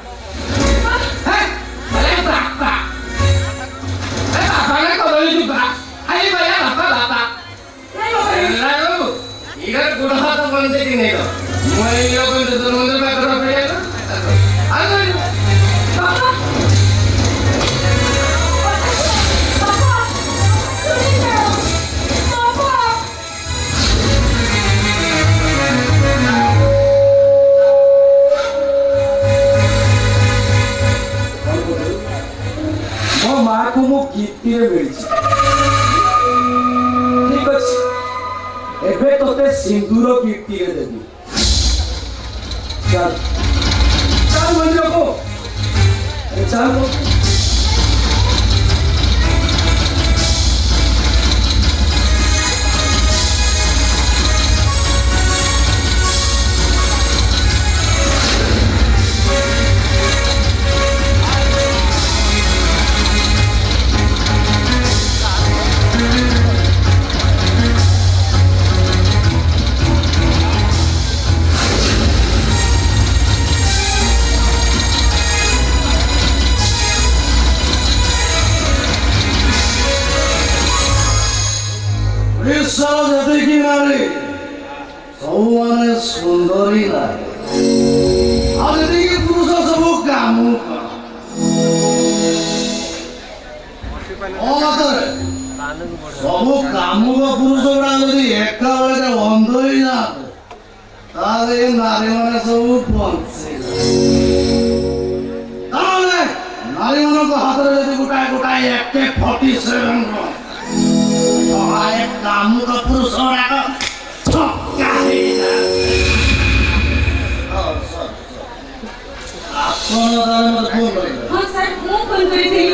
হ্যাঁ বলে বাপ্পা বাপ্পা না কদলি জুবা আই বলে বাপ্পা বাপ্পা লাগো এটার বুড়ো হাত বান্ধি কি নেই কা মই ইয়া বন্ধ মন্দির পাকর পেয়ে গেল আর বাবা বাবা শুনে যাও বাবা। ମୋ ମାଆକୁ ମୁଁ ଗିଫ୍ଟରେ ମିଳିଛି। ଠିକ ଅଛି, ଏବେ ତତେ ସିନ୍ଦୁର ଗିଫ୍ଟରେ ଦେବି। ଚାଲ ଚାଲ ମନ୍ଦିରକୁ ଚାଲ। ଆମକୁ ସବୁ କାମୁକ ପୁରୁଷ ଗୁଡା ଯଦି ଏକା ବେଳକେ ଅନ୍ଧ ହେଇଯାଆନ୍ତେ ତାହେଲେ ଏ ନାରୀମାନେ ସବୁ ବଞ୍ଚିବେ। ତାହେଲେ ନାରୀମାନଙ୍କ ହାତରେ ଯଦି ଗୋଟାଏ ଗୋଟାଏ AK-47 କାମୁକ ପୁରୁଷ ଗୁଡାକ ଛକା ହେଇଯାଆନ୍ତେ। ଆପଣ ତାହେଲେ ମତେ ଫୋନ କରିବେ? ହଁ ସାର୍ ମୁଁ ଫୋନ କରିଥିଲି।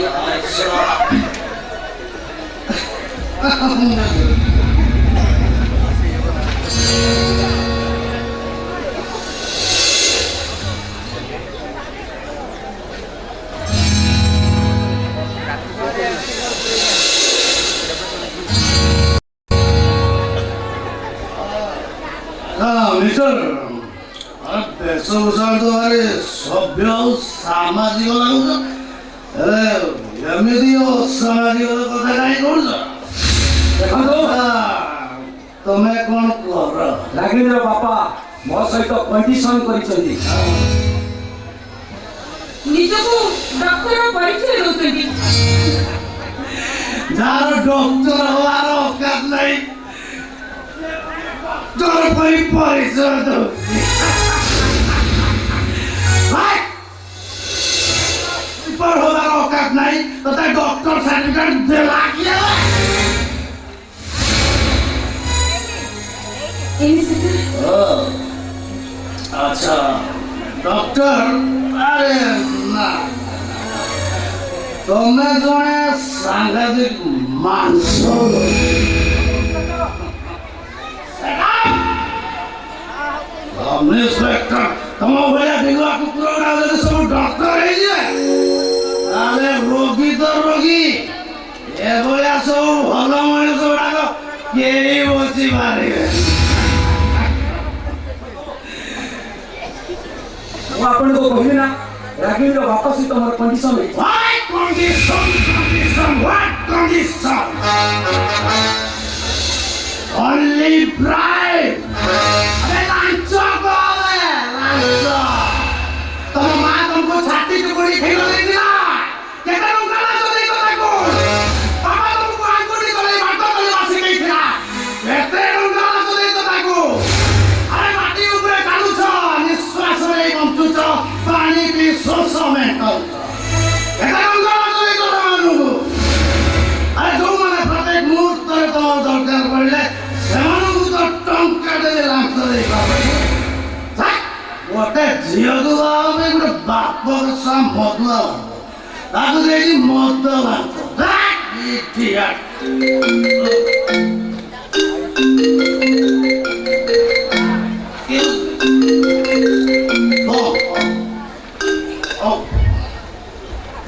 ଦେଶ ତ ଭାରି ସଭ୍ୟ ଆଉ ସାମାଜିକ ଲାଗୁଛ, ହେଲେ ଏମିତି ଅସାମାଜିକ କଥା କାହିଁ କରୁଛ? ଦେଖନ୍ତୁ ତମେ କଣ କର? ରାଗିଣୀର ବାପା ମୋ ସହିତ କଣ୍ଡିସନ କରିଛନ୍ତି। ନିଜକୁ ଡକ୍ଟର ପରିଚୟ ଦଉଛନ୍ତି। ଯାହାର ଡକ୍ଟର ହବାର ଅକାତ ନାହିଁ ଡକ୍ଟର ପାଇଁ ପରିଚୟ ଦଉଛି। ହବାର ଅକାତ ନାହିଁ ତତେ ଡକ୍ଟର ସାର୍ଟିଫିକେଟ ଦେଲା କିଏ? अच्छा डॉक्टर अरे ना तुम्हें जने सांघातिक मानसो इंस्पेक्टर तुम भैया बिगुआ कुकुर गुड़ा जब सब डॉक्टर है जे अरे रोगी तो रोगी ये भैया सब भलो मनुष्य गुड़ा के बची पारे। आपन को कहली ना रागिनी रो बापा सहित हमर कंडीशन है। What condition? What condition? Only bribe. अबे लांचो बोले लांचो। तुम माँ तुमको छाती की गोली खेलो देती ना? क्या तुम गाना तो नहीं करते को? पापा तुमको आंखों तो नहीं मारता तो नहीं वासी नहीं था। कहते तुम गाना तो नहीं करते को? अरे माटी ऊपर कालू छो निश्वास में कम छो पानी की सोचो में कम छो। कहते तुम गाना तो नहीं करते मानू को? अरे जो मैंने प्रत्येक मुहूर्त में तो दरकार पड़े सेमानू तो टंका दे लांचो नहीं करते। गोटे झील को में गोटे बाप का मदुआ ताकू देखी मद लांचो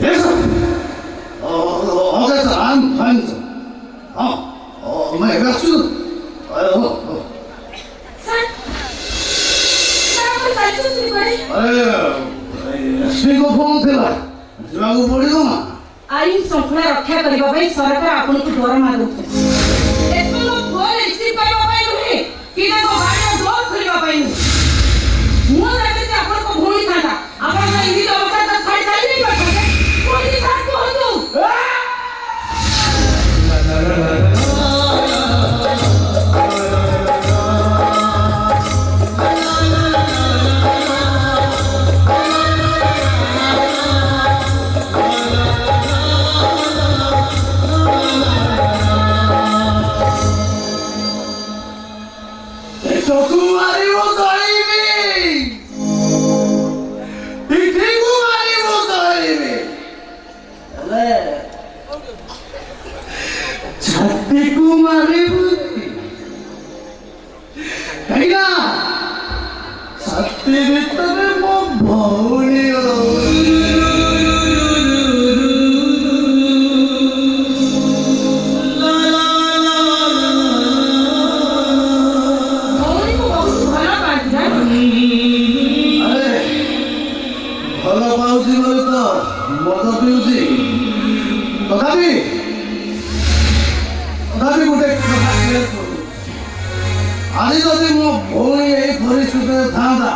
Yes, sir. Okay, sir. I'm fine, sir. My best sir आप साइड से करे एसपी को फोन थिला जागू पड़िगो ना आईन श्रृंखला रक्षा करबा ପାଇଁ ସରକାର ଆପଣଙ୍କୁ ଦରମା ଦେଉଛନ୍ତି। ଏସବୁ ଫୋନ ରିସିଭ କରିବା ପାଇଁ ନୁହେଁ କି ତାଙ୍କ ଗାଡ଼ିର ଡୋର ଖୋଲିବା ପାଇଁ ନୁହେଁ। ମୁଁ ଜାଣିଛି ଆପଣଙ୍କ ଭଉଣୀ ଥାନ୍ତା ଆପଣଙ୍କ ଇଂଲିଶ ଅବସ୍ଥା ତ ଛାଡ଼ି ଛାଡ଼ି ନେଇ ପାରନ୍ତେ। କୋଉଠି ସାର୍ କୁହନ୍ତୁ। ଭଉଣୀକୁ ବହୁତ ଭଲ ପାଆନ୍ତି ନା? ଭଲ ପାଉଛି ବୋଲି ତ ମଦ ପିଉଛି ତଥାପି ଗୋଟେ କଥା କ୍ଲିୟର କରୁଛି। ଆଜି ଯଦି ମୋ ଭଉଣୀ ଏଇ ପରିସ୍ଥିତିରେ ଥାନ୍ତା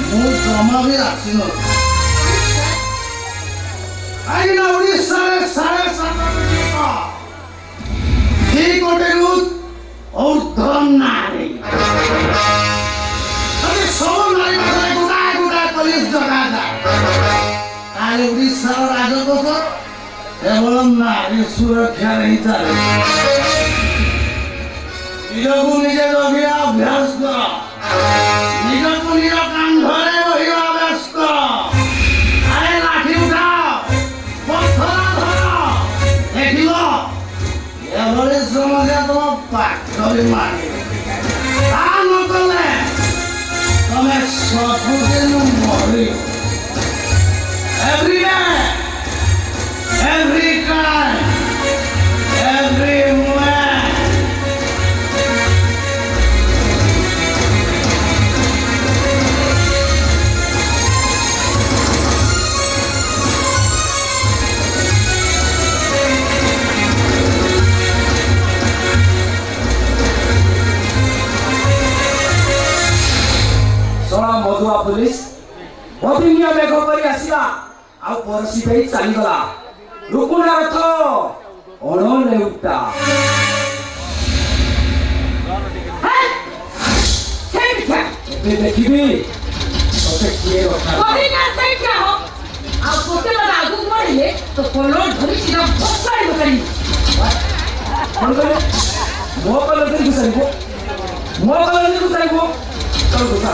ମୁଁ ଜମା ବି ଆସିନଥାନ୍ତି। କାହିଁକିନା ଓଡ଼ିଶାରେ 7.5 କୋଟିରୁ ଊର୍ଦ୍ଧ୍ୱ ନାରୀ ଯଦି ସବୁ ନାରୀ ପାଖରେ ଗୋଟାଏ ଗୋଟାଏ ପୋଲିସ ଜଗାଯାଏ ତାହେଲେ ଓଡ଼ିଶାର ରାଜକୋଷ କେବଳ ନାରୀ ସୁରକ୍ଷାରେ ହିଁ ଚାଲେ। ନିଜକୁ ନିଜେ ଜଗିବା ଅଭ୍ୟାସ କର, ନିଜକୁ ନିଜ କାନ୍ଧରେ ରହିବା ଅଭ୍ୟାସ କର। ଆରେ ଲାଠି ଉଠାଅ, ପଥର ଧର, ଦେଖିବ ଏଭଳି ସମସ୍ୟା ତମ ପାଖରେ ମାରିବ। ତା ନ କଲେ ତମେ ସବୁଦିନ ମରିବ। Every day, every time, everywhere. ଶଳା ମଧୁଆ ପୁଲିସ ଅଭିଜ୍ଞ ମେଘ କରି ଆସିଲା ଆଉ ପରସି ଦେଇ ଚାଲିଗଲା। ରୁକୁଣା ରଥ ଅଣ ନେଉଟା। ଏବେ ଦେଖିବି ତତେ କିଏ ରଖା। ଆଉ ଗୋଟେ ବେଳେ ଆଗକୁ ବଢିଲେ ତ କଲର ଧରି ଚିରା ବସାଇ ପକାଇବି। କଣ କହିଲେ? ମୋ କଲର ଧରି ଘୁସାରିବ, ମୋ କଲର ଧରି ଘୁସାରିବ। ତୋର ଘୁସା।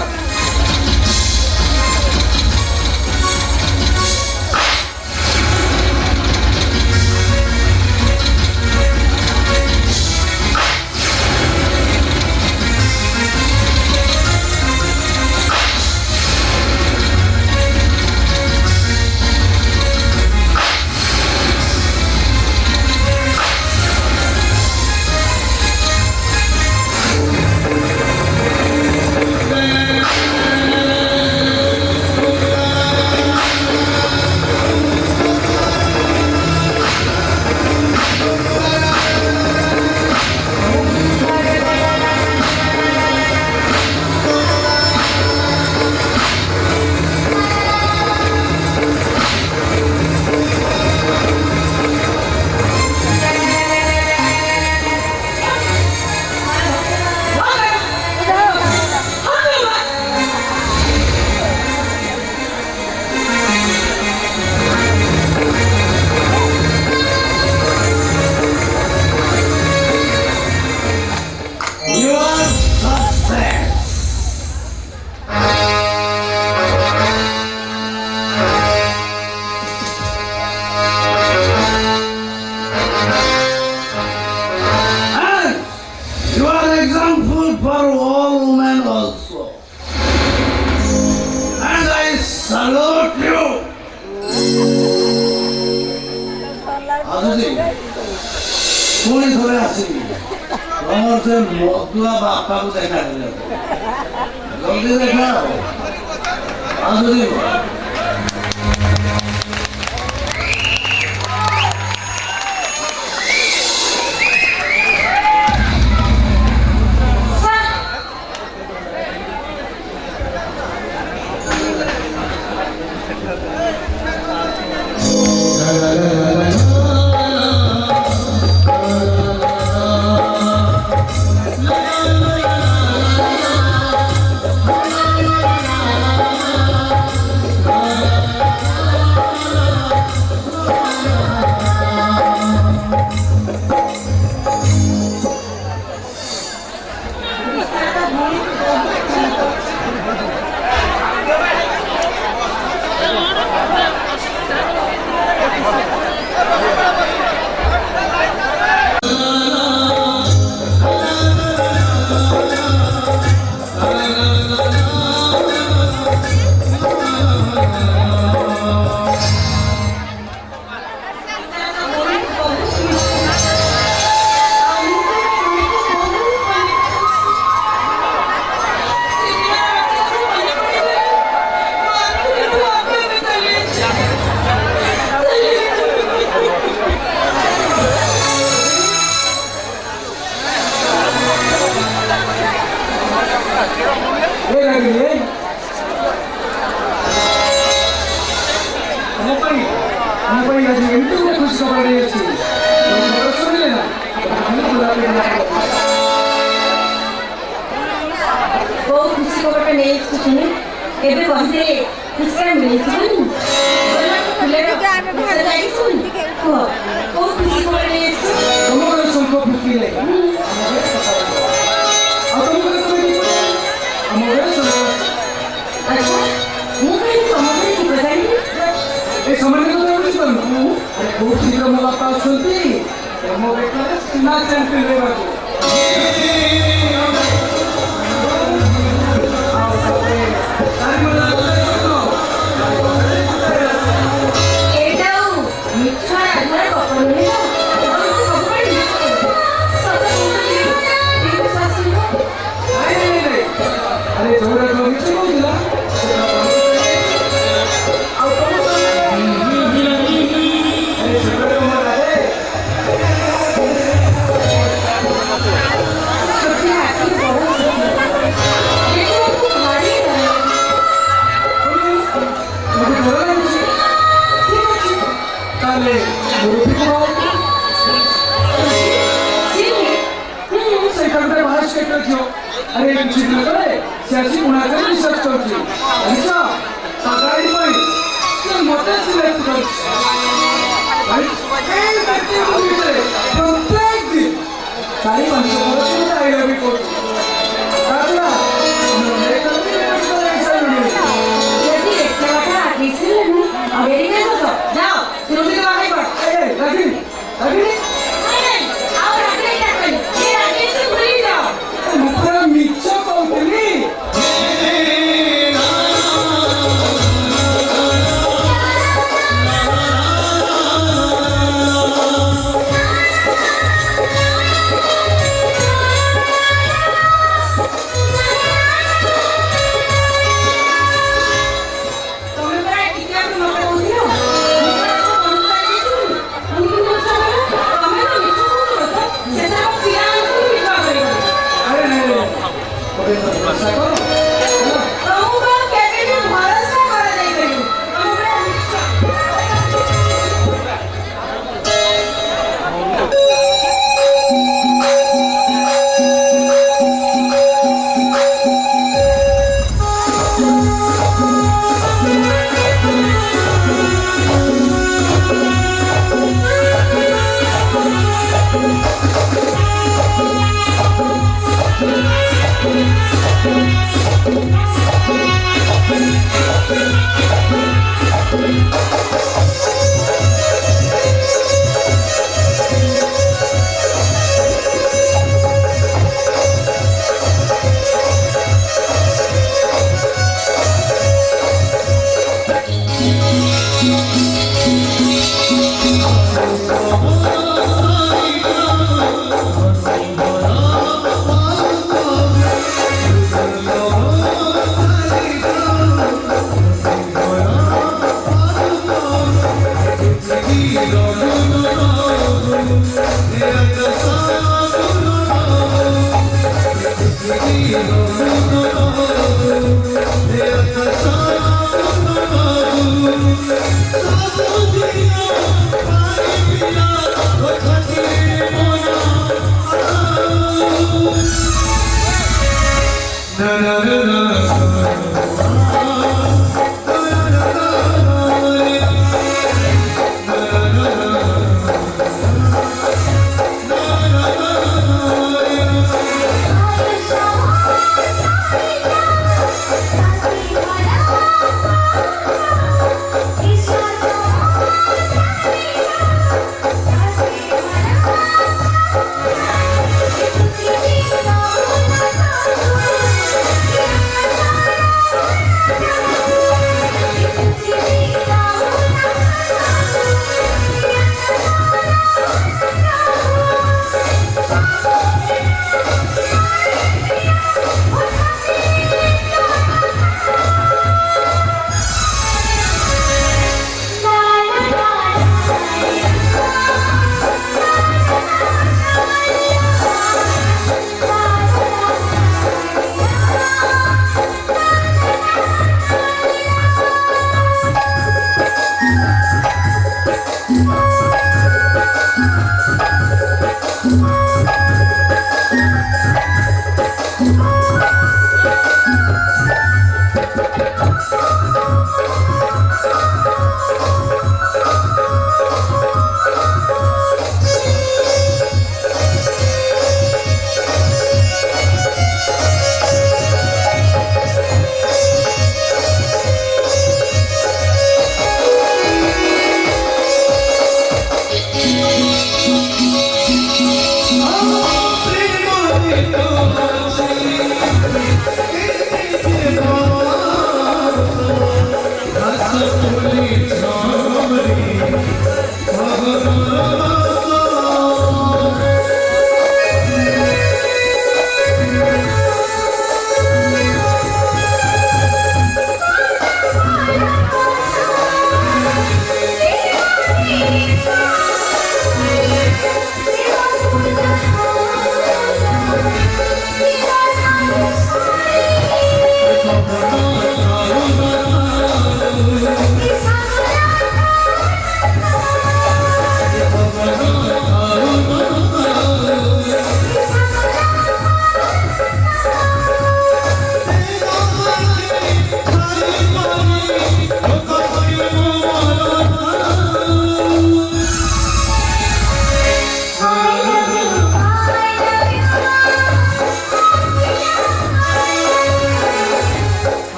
ପୁଣି ଥରେ ଆସିବି ତମର ସେ ମଧୁଆ ବାପାକୁ ଦେଖା ଜଲ୍ଦି ଦେଖା ଆସୁଛି। ଆମ ପାଇଁ ଆଜି ଏମିତି ଗୋଟେ ଖୁସି ଖବର ନେଇଅଛି ଶୁଣିଲେ ନା କୋଉ ଖୁସି ଖବରଟା ନେଇ ଶୁଣି ଏବେ କହିଥିଲେ ଖୁସିଟା ମିଳିଯିବନି କୁହ କୋଉ ଖୁସି ଖବର ନେଇ ଆସିଛୁ ତମ ଘରେ ଶଙ୍ଖ ଫୁକିଲେ ଆଉ ତମ ଘରେ ଆମ ଘରେ ଆଚ୍ଛା ମୁଁ କାହିଁକି ତମ ଘରେ ଦୀପ ଜାଣିବି ଏ ସାମାନ୍ୟ କଥା ବୁଝିପାରୁନ ଆରେ ବହୁତ ଶୀଘ୍ର ମୋ ବାପା ଆସୁଛନ୍ତି ମୋ ବେକରେ ସୁନା ଚାନ୍ଦି ଦେବାକୁ अरे कुछ दिन करे सियासी उणाकर रिसर्च करछि अच्छा तागाई पई से मते सिलेक्ट करछि भाई ए व्यक्ति बुझिले प्रत्येक दिन 4-5 वर्ष से आई लव यू कोर्स ताजा हम लेकर भी ऐसा नहीं यदि एकटा बाटा आकिसिले न अमेरिका तो जाओ तिरुपति बाहर पर ए लगी और आगे क्या करें ये आगे से भूल जाओ मुखरा मिच्छा कहतली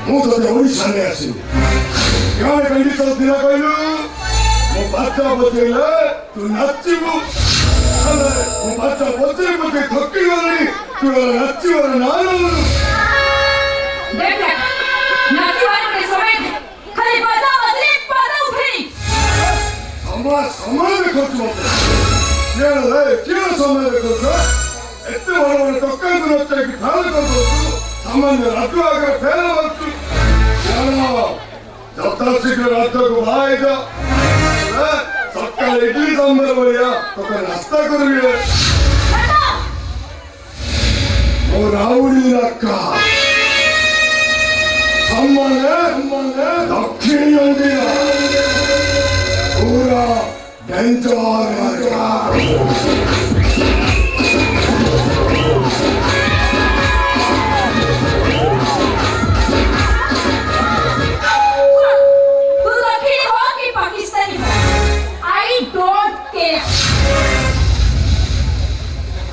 ମୁଁ ତତେ ଓଡ଼ିଶାରେ ଆସିବି ଗାଁରେ କଣ୍ଡିସନ ଥିଲା କହିଲୁ ମୋ ବାଚ୍ଚା ବଜେଇଲେ ତୁ ନାଚିବୁ ହେଲେ ମୋ ବାଚ୍ଚା ବଜେଇ ବଜେଇ ଥକି ଗଲି ତୁ ନାଚିବାର ନାଁ ନଉନୁ देख ले नाचवाने के समय खाली बाजा बजली बाजा उठेनी ସମୟ ଦେଖୁଛୁ ମତେ କିଏ ସମୟ ଦେଖୁଛୁ ଏତେ ବଡ଼ ବଡ଼ ଟୋକାଙ୍କୁ ନଚାଇକି ଫେଲ କରିଦଉଛୁ ସାମାନ୍ୟ ରାଜୁ ଆଗରେ ଫେଲ ମାରୁଛୁ ଯଥା ଶୀଘ୍ର ରାଜ୍ୟକୁ ବାହାଇଯା ସକାଳେ ଇଡଲି ସାମ୍ବର ଭଳିଆ ତୋତେ ନାସ୍ତା କରିବେ ମୋ ରାଉଡି ରାକା ସମ୍ମାନେ ଦକ୍ଷିଣ ଇଣ୍ଡିଆ ପୁରା ଡେଞ୍ଜର तू दक्षिणी हो कि पाकिस्तानी हो आई डोंट केयर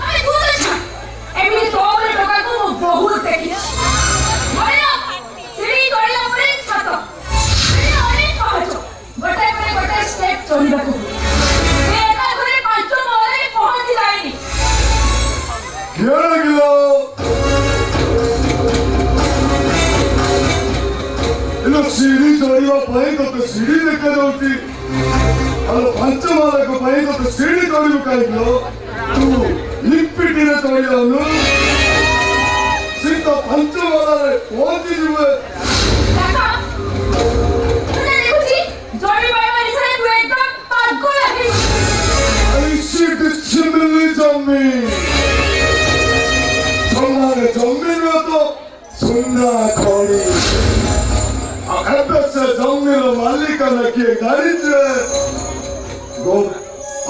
अरे तू तो छा एमनी तोरे टोका को बहुत देखी बड़िया सीढ़ी चढ़िला परे छात सीढ़ी अनेक पहुंचो गोटे परे गोटे स्टेप चढ़िବାକୁ एका घरे पांच मोहरे पहुंची जाएनी କିଏ ଲାଗିଲ ଏଲୋ ସିଢି ଚଢିବା ପାଇଁ ତତେ ସିଢି ଦେଖାଯାଉଛି ଆଉ ପାଞ୍ଚ ମାଳକ ପାଇଁ ତତେ ସିଢି ଚଢିବୁ କାହିଁକି ତୁ ଲିପିଟିରେ ଚଢି ଯାଉନୁ ଶୀତ ପାଞ୍ଚ ମାଳରେ ପହଞ୍ଚିଯିବେ काका तुझे देखुची जोड़ी बाई बाई से तू एकदम पागल है I see this chimney ଜମି ସମାନେ ଜମିର ତ ସୁନା ଖଣି ଆଉ ଏବେ ସେ ଜମିର ମାଲିକ କିଏ ଜାଣିଛେ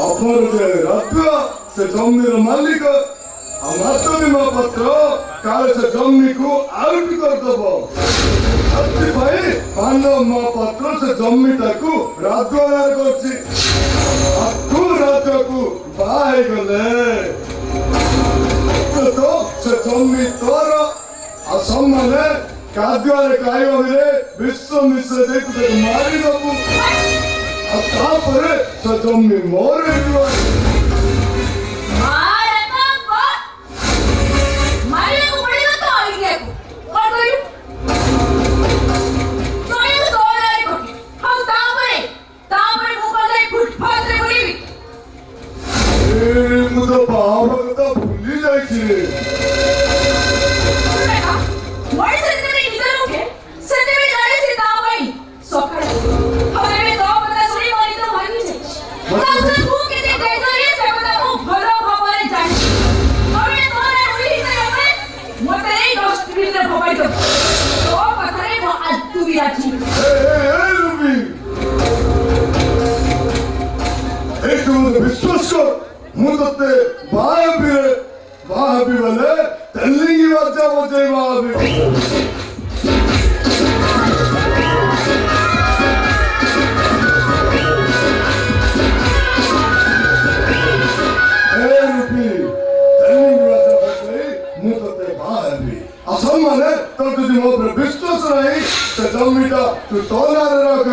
ଅପର ଯେ ରାଜୁଆ ସେ ଜମିର ମାଲିକ ଆଉ ମାତବି ମହାପାତ୍ର କାଳେ ସେ ଜମିକୁ ଆଉଟ କରିଦବ ସେଥିପାଇଁ ମାନବ ମହାପାତ୍ର ସେ ଜମିଟାକୁ ରାଜୁଆ ନାଁରେ କରିଛି ଆକୁ ରାଜକୁ ବାହା ହେଇଗଲେ ତ ସେ ଜମି ତୋର ଆଉ ସେମାନେ କାଦୁଆରେ କାଇବାରେ ବିଶ୍ୱ ମିଶ୍ର ଦେଇକୁ ତାକୁ ମାରିଦବୁ ଆଉ ତାପରେ ସେ ଜମି ମୋର ହେଇଯିବ मारे पापा मारे को पड़ेगा तो आइडिया को कौन करू तो ये तो ऑलरेडी को हम तापरे मुंह पर फुटपाथ रे बोलीबी ମୁଁ ତ ବାହା କଥା ଭୁଲି ଯାଇଛି देखा मोर से तेरे इधर उठे से तेरे जाने से तापई सकाळ हमरे में तो पता सुनी मारी तो मारी छे तब से तू के दे गई से पता को भलो खबरे जानी हमें तोरे उली से हमें मते नहीं डस्टबिन रे भबाई दो तो पथरे मो अद्दु बिराची रुबी ତୁ ବିଶ୍ୱାସ କର ମୁଁ ତତେ ବାହା ହେବି ବୋଲେ ତେଲିଙ୍ଗି ବାଜା ବଜେଇ ବାହା ହେବି रुबी ତେଲିଙ୍ଗି ବାଜା ବଜେଇ ମୁଁ ତତେ ବାହା ହେବି ଆସଲ ମାନେ ତୋର ଯଦି ମୋ ଉପରେ ବିଶ୍ୱାସ ନାହିଁ ସେ ଜମିଟା ତୁ ତୋ ନାଁରେ ରଖ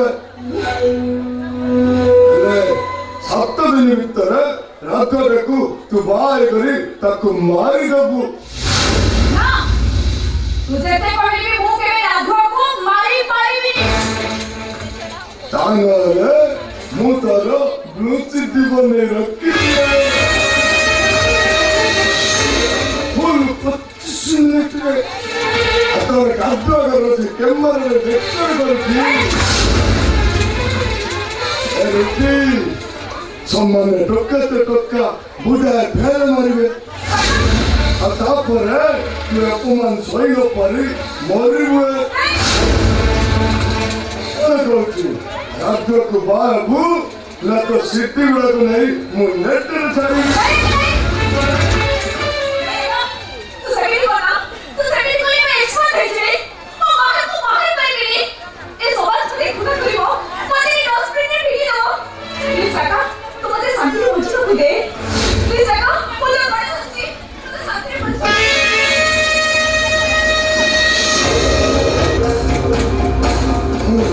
7 ଦିନ ଭିତରେ ରାଧାଟାକୁ ତୁ ବାହାର କରି ତାକୁ ମାରିଦେବୁ। ନା ତୁ ଯେତେ କହିବି ମୁଁ କେବେ ରାଘବକୁ ମାରି ପାରିବିନି। ତା ନହେଲେ ମୁଁ ତାର ବ୍ଲୁଚିଟି ବନେଇ ରଖିବି। ଫୁଲ୍ 25 ମିନିଟ୍ରେ ତୋର ଗାଧୁଆ କରୁଛି କ୍ୟାମେରାରେ ରେକର୍ଡ କରୁଛି। ସେମାନେ ଟକା ବୁଢା ଫେର ମାରିବେ ଆଉ ତାପରେ ତୁ ଅପମାନ ସହିବ ପାରି ମରିବୁ। କହୁଛି ରାଜ୍ୟକୁ ବାହାବୁ ନା ତ ସିଟି ଗୁଡାକୁ ନେଇ ମୁଁ ନେଟରେ ଛାଡ଼ିବି।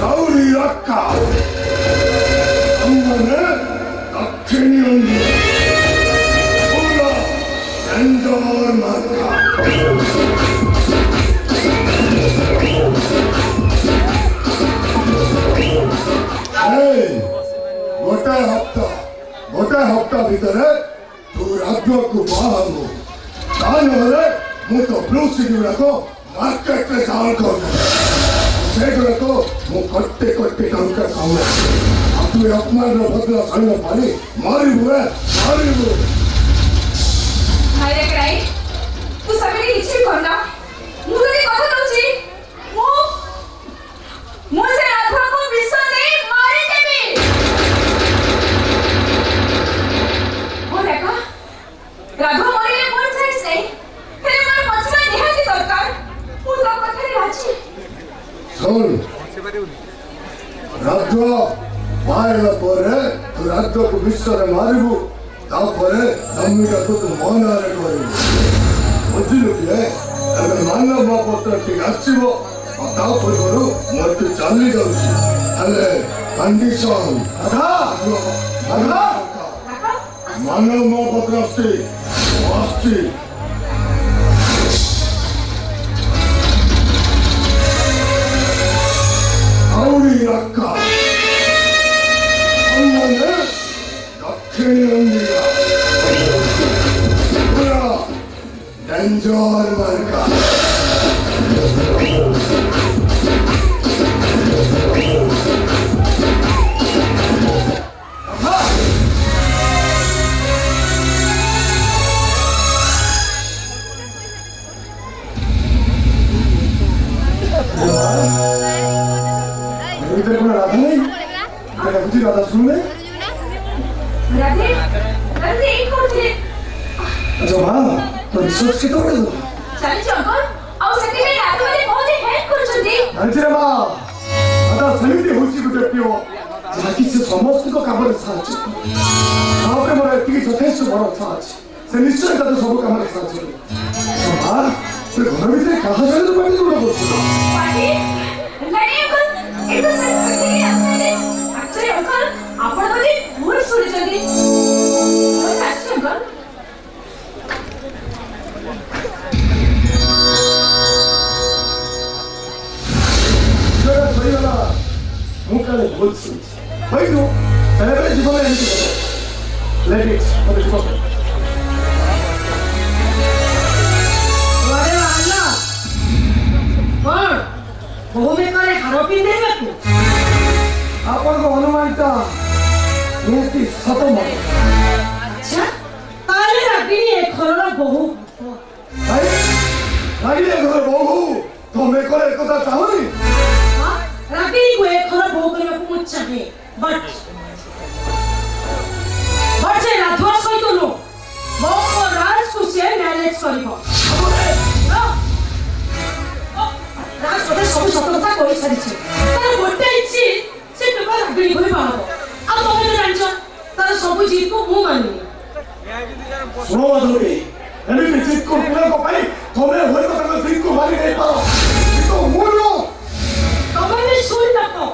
Rauri Rakka, Ammane Dakshini Pura Endor Marka. Hey, गोटे हफ्ता भीतर तू राज्य को बाहर तानहले मु तो ब्लू सिटी गुड़ाक मार्केट रे जाल कर से गुड़ाक मु कट्टे टंका खाऊ तू अपमान बदला सही पारी मारिबु भाई रे कराई तू सबरे किछि करना मु तोरी कथा कहूची मु से राघव को विश्व दे मारी देबी। ओ देखा राघव मरिले मोर साइड से हेले मोर पछमा निहाती दरकार मु तो कथा रे राजी। सुन राज्य बाहर पर तू राज्य को विश्व रे मारिबु तापरे धम्मिका को तू मनारे करिबु बुझिलु कि मानव पत्र ठीक आसीबो तापर करू मोर तू चली जाउछी हेले कंडीशन मानव पत्र आसी Rauri Rakka, Ammane Dakshini Pura Endor Marka. इधर कोई राधा नहीं? क्या कुछ राधा सुन ले? राधे एक होते अच्छा हाँ तो रिसर्च के तौर पे तो चल अंकल और सके में राधे वाले बहुत ही हेल्प कर चुकी अंजरे माँ अदा समिति होची को देखते हो जाकी से समस्त को काबर साच आप के मोरा इतनी यथेष्ट बड़ा साच से निश्चय करते सब काबर साच माँ तो घर में कहाँ जाने तो पार्टी बोला बोलते पार्टी नहीं अंकल ये तो सच नहीं है एक्चुअली अंकल आपण बोली भूल सुनी चली अच्छा अंकल जरा सही वाला मुकाले बोल सुन भाई तो तेरे जीवन में नहीं लेट इट और जीवन अरे अल्लाह कौन बहु में करे हारोपी नहीं रखू आपन को अनुमानिता नियति सतम अच्छा ताले रागिनी एक खरोला बहु भाई भाई ये घर बहु तो मैं करे कथा चाहूनी हाँ रागिनी को एक खरोला बहु करने को मुझ चाहे बट से राधवा सही तो नो बहु को राज को से मैनेज करी हो राज सोते सब सतर्कता कोई सरी छे तार गोटे इच्छी से पेपर रागिनी को भी बाहर अब तो मैं जानছো तार सब जीत को मुंह मानी सुनो मधुरी एमपी जीत को पिला को पाई तुम्हें होय तो तक जीत को मारी नहीं पारो तो मुरो तमने सुन तको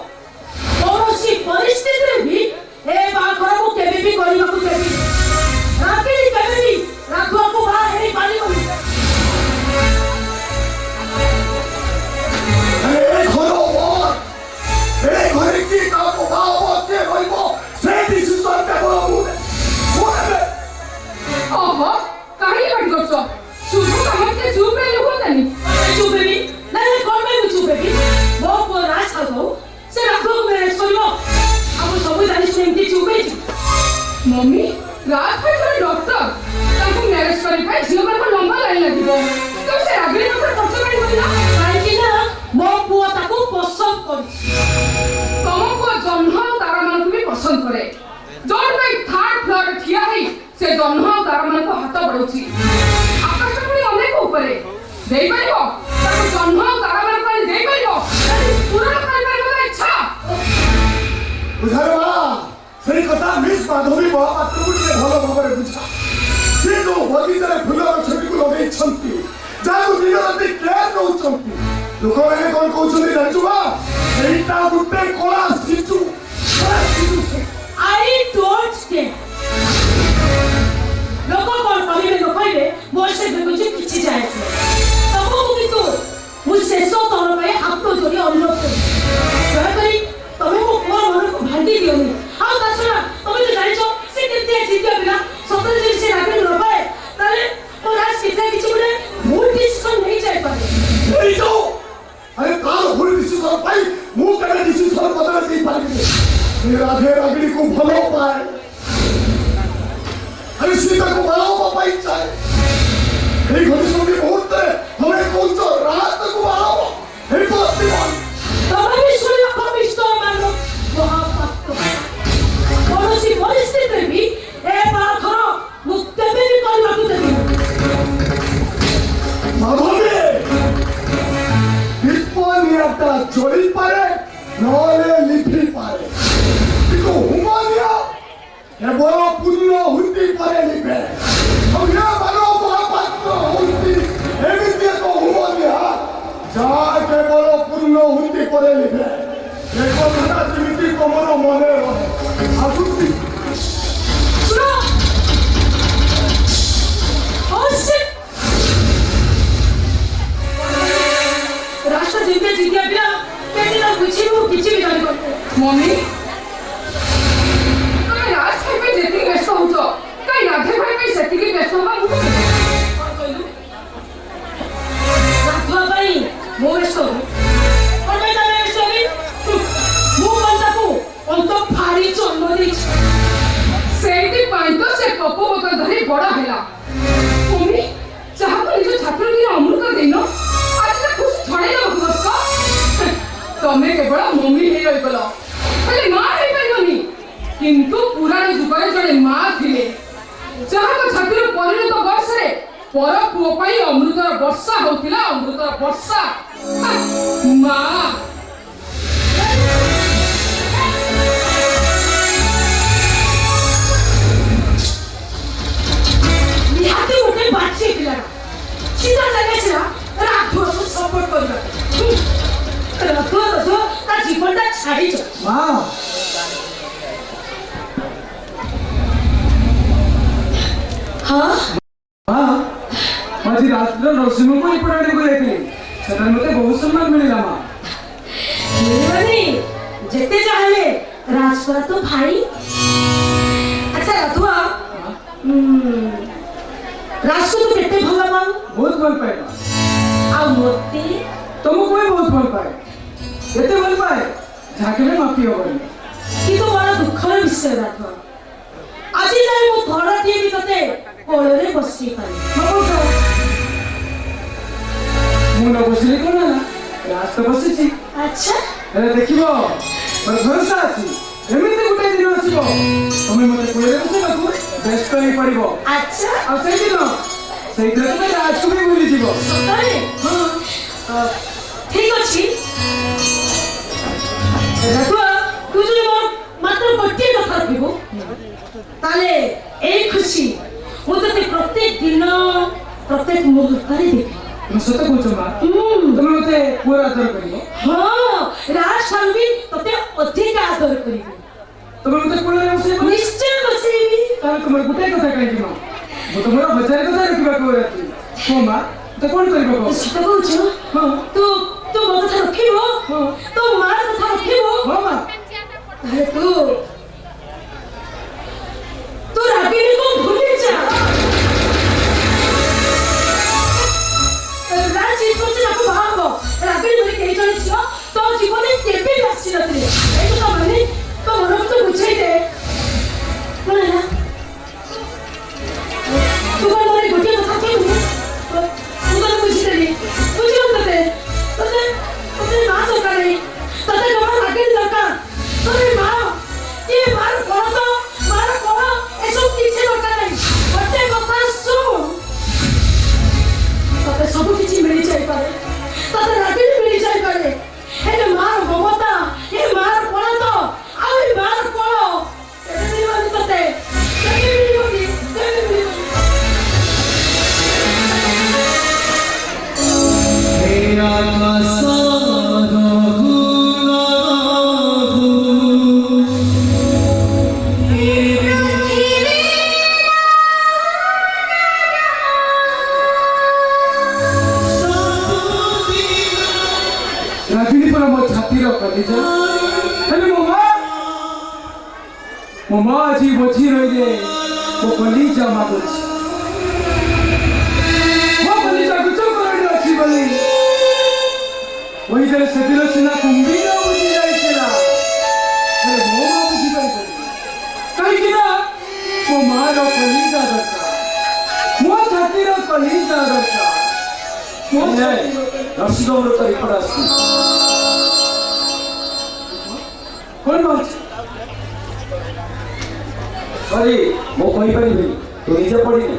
कौनसी परिस्थिति रे भी ए बाखर को केबे भी करिबा को देबी ରାଗିଣୀ କେବେ ବି ରାଘବକୁ ବାହା ହେଇପାରିବନି। ଏ ଘରେ କି କାହାକୁ ବାହା ହବ କିଏ ରହିବ ସେ ଡିସିସନ କେବଳ ମୁଁ ନେବି। ଓହୋ କାହିଁକି ପାଟି କରୁଛ? ଶୁଭ କାମ ଟିକେ ଚୁପ୍ ରହିଲେ ହୁଅନ୍ତାନି? ଚୁପ୍ ହେବି? ନାଇଁ କଣ ପାଇଁ ମୁଁ ଚୁପ୍ ହେବି? ମୋ ପୁଅ ରାଜ ସାହୁ ସେ ରାଘବକୁ ମ୍ୟାରେଜ କରିବ ଆଉ ମୁଁ ସବୁ ଜାଣି ଶୁଣି ଏମିତି ଚୁପ୍ ହେଇଛି। ମମି ରାଜ ଭାଇ ଜଣେ ଡକ୍ଟର, ତାଙ୍କୁ ମ୍ୟାରେଜ କରିବା ପାଇଁ ଝିଅମାନଙ୍କ ଲମ୍ବା ଲାଇନ୍ ଲାଗିବ। ତ ସେ ରାଗିଣୀ ପାଖରେ ଖର୍ଚ୍ଚ କାହିଁ କରିଲା? କାହିଁକି ନା ମୋ ପୁଅ ତାକୁ ପସନ୍ଦ କରିଛି। ତମ ପୁଅ ଜହ୍ନ ଆଉ ତାରାମାନଙ୍କୁ ବି ପସନ୍ଦ କରେ। ଯୋଉଥିପାଇଁ ଥାର୍ଡ ଫ୍ଲୋରରେ ଠିଆ ହେଇ ସେ ଜହ୍ନ ଆଉ ତାରାମାନଙ୍କୁ ହାତ ବଢଉଛି। ଆକାଶ ପୁଣି ଅନେକ ଉପରେ ଦେଇପାରିବ, ତାକୁ ଜହ୍ନ ଆଉ ତାରାମାନଙ୍କୁ ଆଣି ଦେଇପାରିବ, ପୂରଣ କରିପାରିବ ତା ଇଚ୍ଛା। ବୁଝାରେ ମା ସେଇ କଥା ମିସ୍ ମାଧବୀ ମହାପାତ୍ରକୁ ଟିକେ ଭଲ ଭାବରେ ବୁଝା। ସେ ଯୋଉ ବଗିଚାରେ ଫୁଲ ଗଛଟିକୁ ଲଗେଇଛନ୍ତି, ଯାହାକୁ ଦିନ ରାତି କେୟାର ନଉଛନ୍ତି, ଲୋକମାନେ କଣ କହୁଛନ୍ତି ଜାଣିଛୁ ମା? ସେଇଟା ଗୋଟେ କଳା ଶିଶୁ। I don't care. ଲୋକ କଣ କହିବେ ନ କହିବେ ମୋର ସେ ଦେଖୁଛି କିଛି ଯାଏ ଆସେ। ତମକୁ କିନ୍ତୁ ମୁଁ ଶେଷ ତର ପାଇଁ ହାତ ଯୋଡ଼ି ଅନୁରୋଧ କରୁଛି, ଦୟାକରି ତମେ ମୋ ପୁଅ ମନକୁ ଭାଙ୍ଗି ଦିଅନି। ଆଉ ତା ଛଡ଼ା ତମେ ତ ଜାଣିଛ ସେ କେମିତି ଜିଦିଆ ପିଲା। ସତରେ ଯଦି ସେ ରାଗିଣୀ ନ ପାଏ ତାହେଲେ ମୋ ରାଜ କିଛି ନା କିଛି ଗୋଟେ ଭୁଲ ଡିସିସନ ନେଇଯାଇପାରେ। ନେଇଯାଉ। ଆରେ ତାର ଭୁଲ ଡିସିସନ ପାଇଁ ମୁଁ କେବେ ଡିସିସନ ବଦଳ ଦେଇପାରିବିନି। ସେ ରାଧେ ରାଗିଣୀକୁ ଭଲ ପାଏ। अरे सीता को बढ़ाओ पाई चाहे एक घड़ी मुहूर्त हमें कौन सा रात को बढ़ाओ एक तो अतिमान तब भी सूर्य को विष्णु मानो महापात्र कौनसी परिस्थिति में भी ए बाथरो मुक्त भी କରିବାକୁ ଦେବି। माधवी दीपनियाटा जଳି पारे नहले लिपि पारे କିନ୍ତୁ ହୁମାନିଆ କେବଳ ପୂର୍ଣ୍ଣ ହୁନ୍ତି ପାରେ ଲିପେ। ଆଉ ଏ ମାନବ ମହାପାତ୍ର ହୁନ୍ତି ଏମିତି ଏକ ହୁମାନିଆ ଯାହା କେବଳ ପୂର୍ଣ୍ଣ ହୁନ୍ତି ପାରେ ଲିପେ। ଏ କଥାଟା ଯେମିତି ତମର ମନେ ରହେ। ଆସୁଛି ଶୁଣ ରାଷ୍ଟ୍ର ଯେମିତି ଜିତିଆ ପିଲା କେମିତି ନା ବୁଝିବୁ କିଛି ବି ଜାଣିପାରୁନି। ମମି ତମେ ରାଜ ଭାଇ ପାଇଁ ଯେତିକି ବ୍ୟସ୍ତ ହଉଛ, କାଇଁ ରାଧେ ଭାଇ ପାଇଁ ସେତିକି ବ୍ୟସ୍ତ ହବା ମୁଁ? କଣ କହିଲୁ? ରାଧୁଆ ପାଇଁ ମୁଁ ବ୍ୟସ୍ତ ହେବି? କଣ ପାଇଁ ତାହେଲେ ବ୍ୟସ୍ତ ହେବି? ମୁଁ କଣ ତାକୁ ଅନ୍ତ ଫାଡ଼ି ଜନ୍ମ ଦେଇଛି? ସେଇଥିପାଇଁ ତ ସେ କପ ବୋତଲ ଧରି ବଡ ହେଲା। ମମି ଯାହାକୁ ନିଜ ଛାତ୍ରଟିର ଅମୃତ ଦେଇନ, ଆଜି ତା ଖୁସି ଛଡ଼େଇ ଦେବାକୁ ବସ। ତମେ କେବଳ ମମି ହେଇ ରହିଗଲ, ହେଲେ ମା ହେଇପାରିବନି। କିନ୍ତୁ ପୁରାଣ ଯୁଗରେ ଜଣେ ମା ଥିଲେ, ଯାହାଙ୍କ ଛାତିର ପରିଣତ ବର୍ଷରେ ପର ପୁଅ ପାଇଁ ଅମୃତର ବର୍ଷା ହଉଥିଲା। ଅମୃତର ବର୍ଷା ମା। ନିହାତି ଗୋଟେ ବାଛି ପିଲାଟା ସିଧା ଜାଗା ରାଧୁଆକୁ ସପୋର୍ଟ କରିବା। ରାଧୁଆ ତା ଜୀବନଟା ଛାଡ଼ିଛ। ମା ହଁ ମା ଆଜି ରାତିରେ ନରସିଂହଙ୍କୁ ଏପଟେ ଆଡ଼ିକୁ ଯାଇଥିଲି, ସେଠାରେ ମୋତେ ବହୁତ ସମ୍ମାନ ମିଳିଲା। ମା ମିଳିବନି ଯେତେ ଯାହେଲେ ରାଜପରା ତ ଭାଇ। ଆଚ୍ଛା ରାଧୁଆ ରାଜକୁ ତୁ କେତେ ଭଲ ପାଉ? ବହୁତ ଭଲ ପାଏ। ମା ଆଉ ମୋତେ ତମକୁ ବି ବହୁତ ଭଲ ପାଏ, ଏତେ ଭଲ ପାଏ ଯାହା କେବେ ମାପି ହବନି। କିନ୍ତୁ ବଡ଼ ଦୁଃଖର ବିଷୟ ରାଧୁଆ, ଆଜି ଯାଏ ମୁଁ ଥରଟିଏ ବି ତତେ କୋଳରେ ବସେଇ ପାରିନି। ମୁଁ ନ ବସିଲି କଣ ହେଲା, ରାଜ ତ ବସିଛି। ଆଚ୍ଛା ହେଲେ ଦେଖିବ ମୋର ଭରସା ଅଛି, ଏମିତି ଗୋଟେ ଦିନ ଆସିବ ତମେ ମୋତେ କୋଳରେ ବସିବାକୁ ବ୍ୟସ୍ତ ହେଇପଡ଼ିବ। ଆଚ୍ଛା ଆଉ ସେଇଥିରେ ତମେ ରାଜକୁ ବି ଭୁଲିଯିବ। ସତରେ? ଠିକ ଅଛି ରାଧୁଆ, ତୁ ଯଦି ମୋର ମାତ୍ର ଗୋଟିଏ କଥା ରଖିବୁ ତାହେଲେ ଏଇ ଖୁସି ମୁଁ ତତେ ପ୍ରତ୍ୟେକ ଦିନ ପ୍ରତ୍ୟେକ ମୁହୂର୍ତ୍ତରେ ଦେବି। তুমি সত্য বলছো মা, তুমি মতে পুরো আদর করিব। ହଁ ରାଜ ଠାରୁ ବି ତତେ ଅଧିକ ଆଦର କରିବି। ତମେ ମତେ କୋଳରେ ବସେଇବ ନିଶ୍ଚୟ ବସେଇବି। ତାହେଲେ ତୁମର ଗୋଟାଏ କଥା କାହିଁକି ମା ମୁଁ ତୁମର ବଜାରେ କଥା ରଖିବାକୁ ଅଛି କୁହ ମା ତ କଣ କରିବ କହ ସତ କହୁଛୁ? ହଁ ତୁ ତୁ ମୋ କଥା ରଖିବ? ହଁ ତୋ ମା କଥା ରଖିବ? ହଁ ମା ତାହେଲେ ତୁ ରାଗିଣୀକୁ ଭୁଲି ଯା। ରାଜି କହୁଛି ତାକୁ ବାହା ହବ। ରାଗିଣୀ ବୋଲି କେହି ଜଣେ ଝିଅ ତୋ ଜୀବନରେ କେବେ ବି ଆସିନଥିଲେ। ଏଇ କଥା ମାନେ ତୋ ମନକୁ ତୁ ବୁଝେଇ ଦେ। କଣ ହେଲା? ତୁ କଣ ମୋର ଏଇ ଗୋଟିଏ କଥା କହିବୁ? ମୁଁ ତତେ ବୁଝିଦେଲି। ବୁଝିବ ତତେ ତତେ ମା ଦରକାର ନାହିଁ। ତତେ ଜମା ରାଗିଣୀ ଦରକାର। ତତେ ମା କିଏ ମାର କଣ ତ ମାର କଣ ଏସବୁ କିଛି ଦରକାର ନାହିଁ। ଗୋଟେ କଥା ଶୁଣ, ତତେ ସବୁ କିଛି ମିଳିଯାଇପାରେ। ତତେ ରାଗିଣୀ ମିଳିଯାଇପାରେ। ହେଲେ ମାର ମମତା ଏ ମାର କଣ ତ ଆଉ ଏ ମାର କଣ କେବେ ମିଳିବନି ତତେ। କେବେ ମିଳିବନି। କେବେ ମିଳିବନି। ରାଗିଣୀ ପରା ମୋ ଛାତିର କଲିଜା ହେଲେ ମୋ ମା ଆଜି ବଞ୍ଚି ରହିଲେ ମୋ କଲିଜା ମାଗୁଛି ମୋ କଲିଜା ଗୁଚ କରାଡ଼ି ଅଛି ବୋଲି କହିଦେଲେ ସେଦିନ ସିନା କୁମ୍ଭୀର ବୁଝି ଯାଇଥିଲା ହେଲେ ମୋ ମା ବୁଝିପାରିବନି କାହିଁକି ନା ମୋ ମାର କଲିଜା ଦରକାର ମୋ ଛାତିର କଲିଜା ଦରକାର ମୋ ନର୍ସିଂହ ବ୍ରତ ରିପୋର୍ଟ ଆସିଛି କଣ ଅଛି ସରି ମୁଁ କହିପାରିବିନି ତୁ ନିଜେ ପଢିନି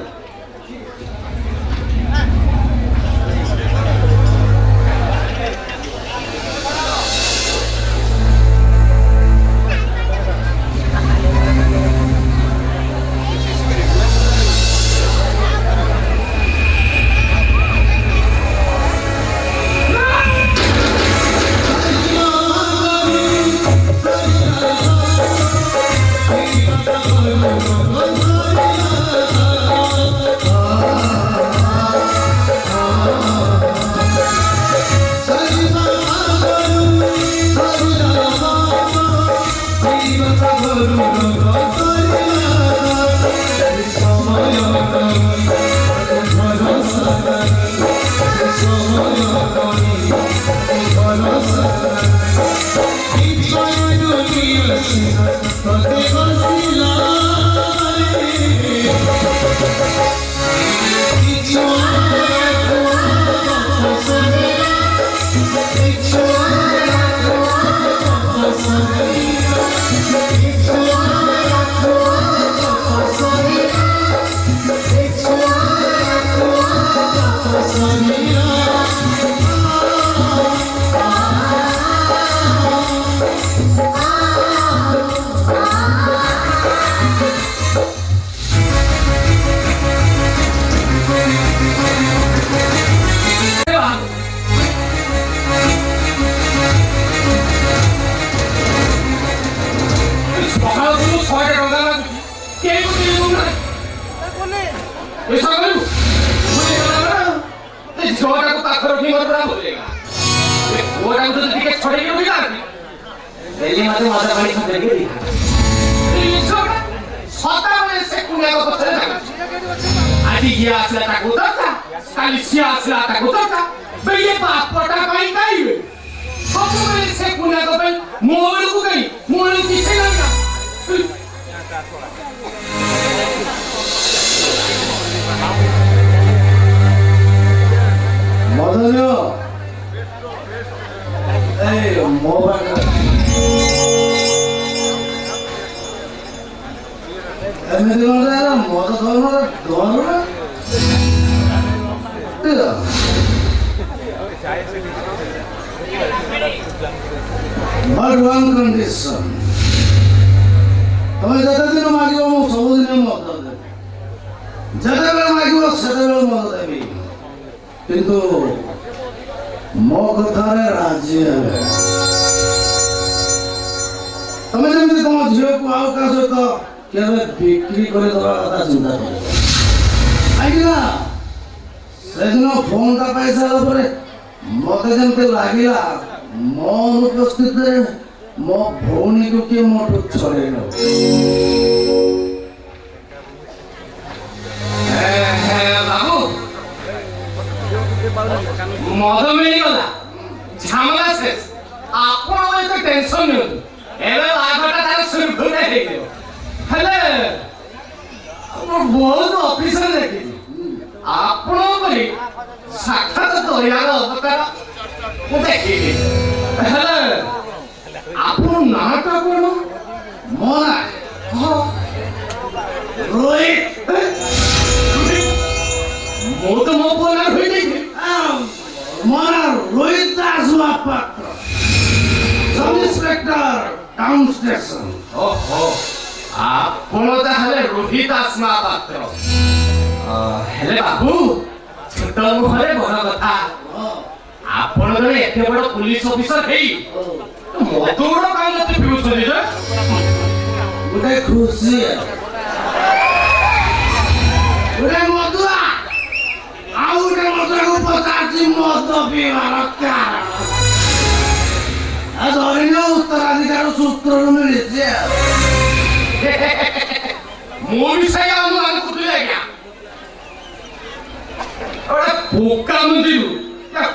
But one condition. ତମେ ଯେତେ ଦିନ ମାଗିବ ମୁଁ ସବୁଦିନ ମଦ ଦେବି ଯେତେବେଳେ ମାଗିବ ସେତେବେଳେ ମଦ ଦେବି କିନ୍ତୁ ମୋ କଥାରେ ରାଜି ହେବେ ତମେ ଯେମିତି ତମ ଝିଅକୁ ଆଉ କାହା ସହିତ କେବେ ବିକ୍ରି କରିଦେବା କଥା ଚିନ୍ତା କର। କାହିଁକି ନା ସେଦିନ ଫୋନଟା ପାଇସାରିଲା ପରେ ମତେ ଯେମିତି ଲାଗିଲା ମୋ ଅନୁପସ୍ଥିତିରେ ମୋ ଭଉଣୀକୁ କିଏ ମୋଠୁ ଛଡ଼େଇ ନେବ। ବାବୁ ମଦ ମିଳିଗଲା ଝାମଲା ଶେଷ। ଆପଣ ଏତେ ଟେନସନ ନିଅନ୍ତୁ। ଏବେ ବାହାଘରଟା ତାର ସୁରୁଖୁରୁରେ ହେଇଯିବ। ହେଲେ ବହୁତ ଅଫିସର ଦେଖିଛି ଆପଣଙ୍କ ପରି ସାକ୍ଷାତ ଦୟାର ଅବତାର ମୁଁ ଦେଖିନି। ହେଲେ ଆପଣ ନାଁଟା କଣ? ମୋ ନାଁ ରୋହିତ। ମୁଁ ତ ମୋ ପୁଅ ନାଁ ହୋଇଯାଇଛି। ମୋ ନାଁ Rohit Das Mohapatra, sub inspector town station. ଓହୋ ଆପଣ ତାହେଲେ ରୋହିତ ଦାସ ମହାପାତ୍ର। ହେଲେ ବାବୁ ଛୋଟ ମୁହଁରେ ବଡ କଥା। ଆପଣ ଜଣେ ଏତେ ବଡ ପୁଲିସ ଅଫିସର ହେଇ ମଦ ଗୁଡ କାହିଁ ଏତେ ପିଉଛନ୍ତି ଯେ? ଗୋଟେ ଖୁସି ଗୋଟେ ମଦୁଆ ଆଉ ଗୋଟେ ମଦୁଆକୁ ପଚାରୁଛି ମଦ ପିଇବାର କାରଣ। ଧରିନ ଉତ୍ତରାଧିକାର ସୂତ୍ରରୁ ମିଳିଛି। ମୁଁ ବି ସେଇ ଅନୁମାନ କରୁଥିଲି ଆଜ୍ଞା। ଗୋଟେ ପୋକା ମୁଞ୍ଜିରୁ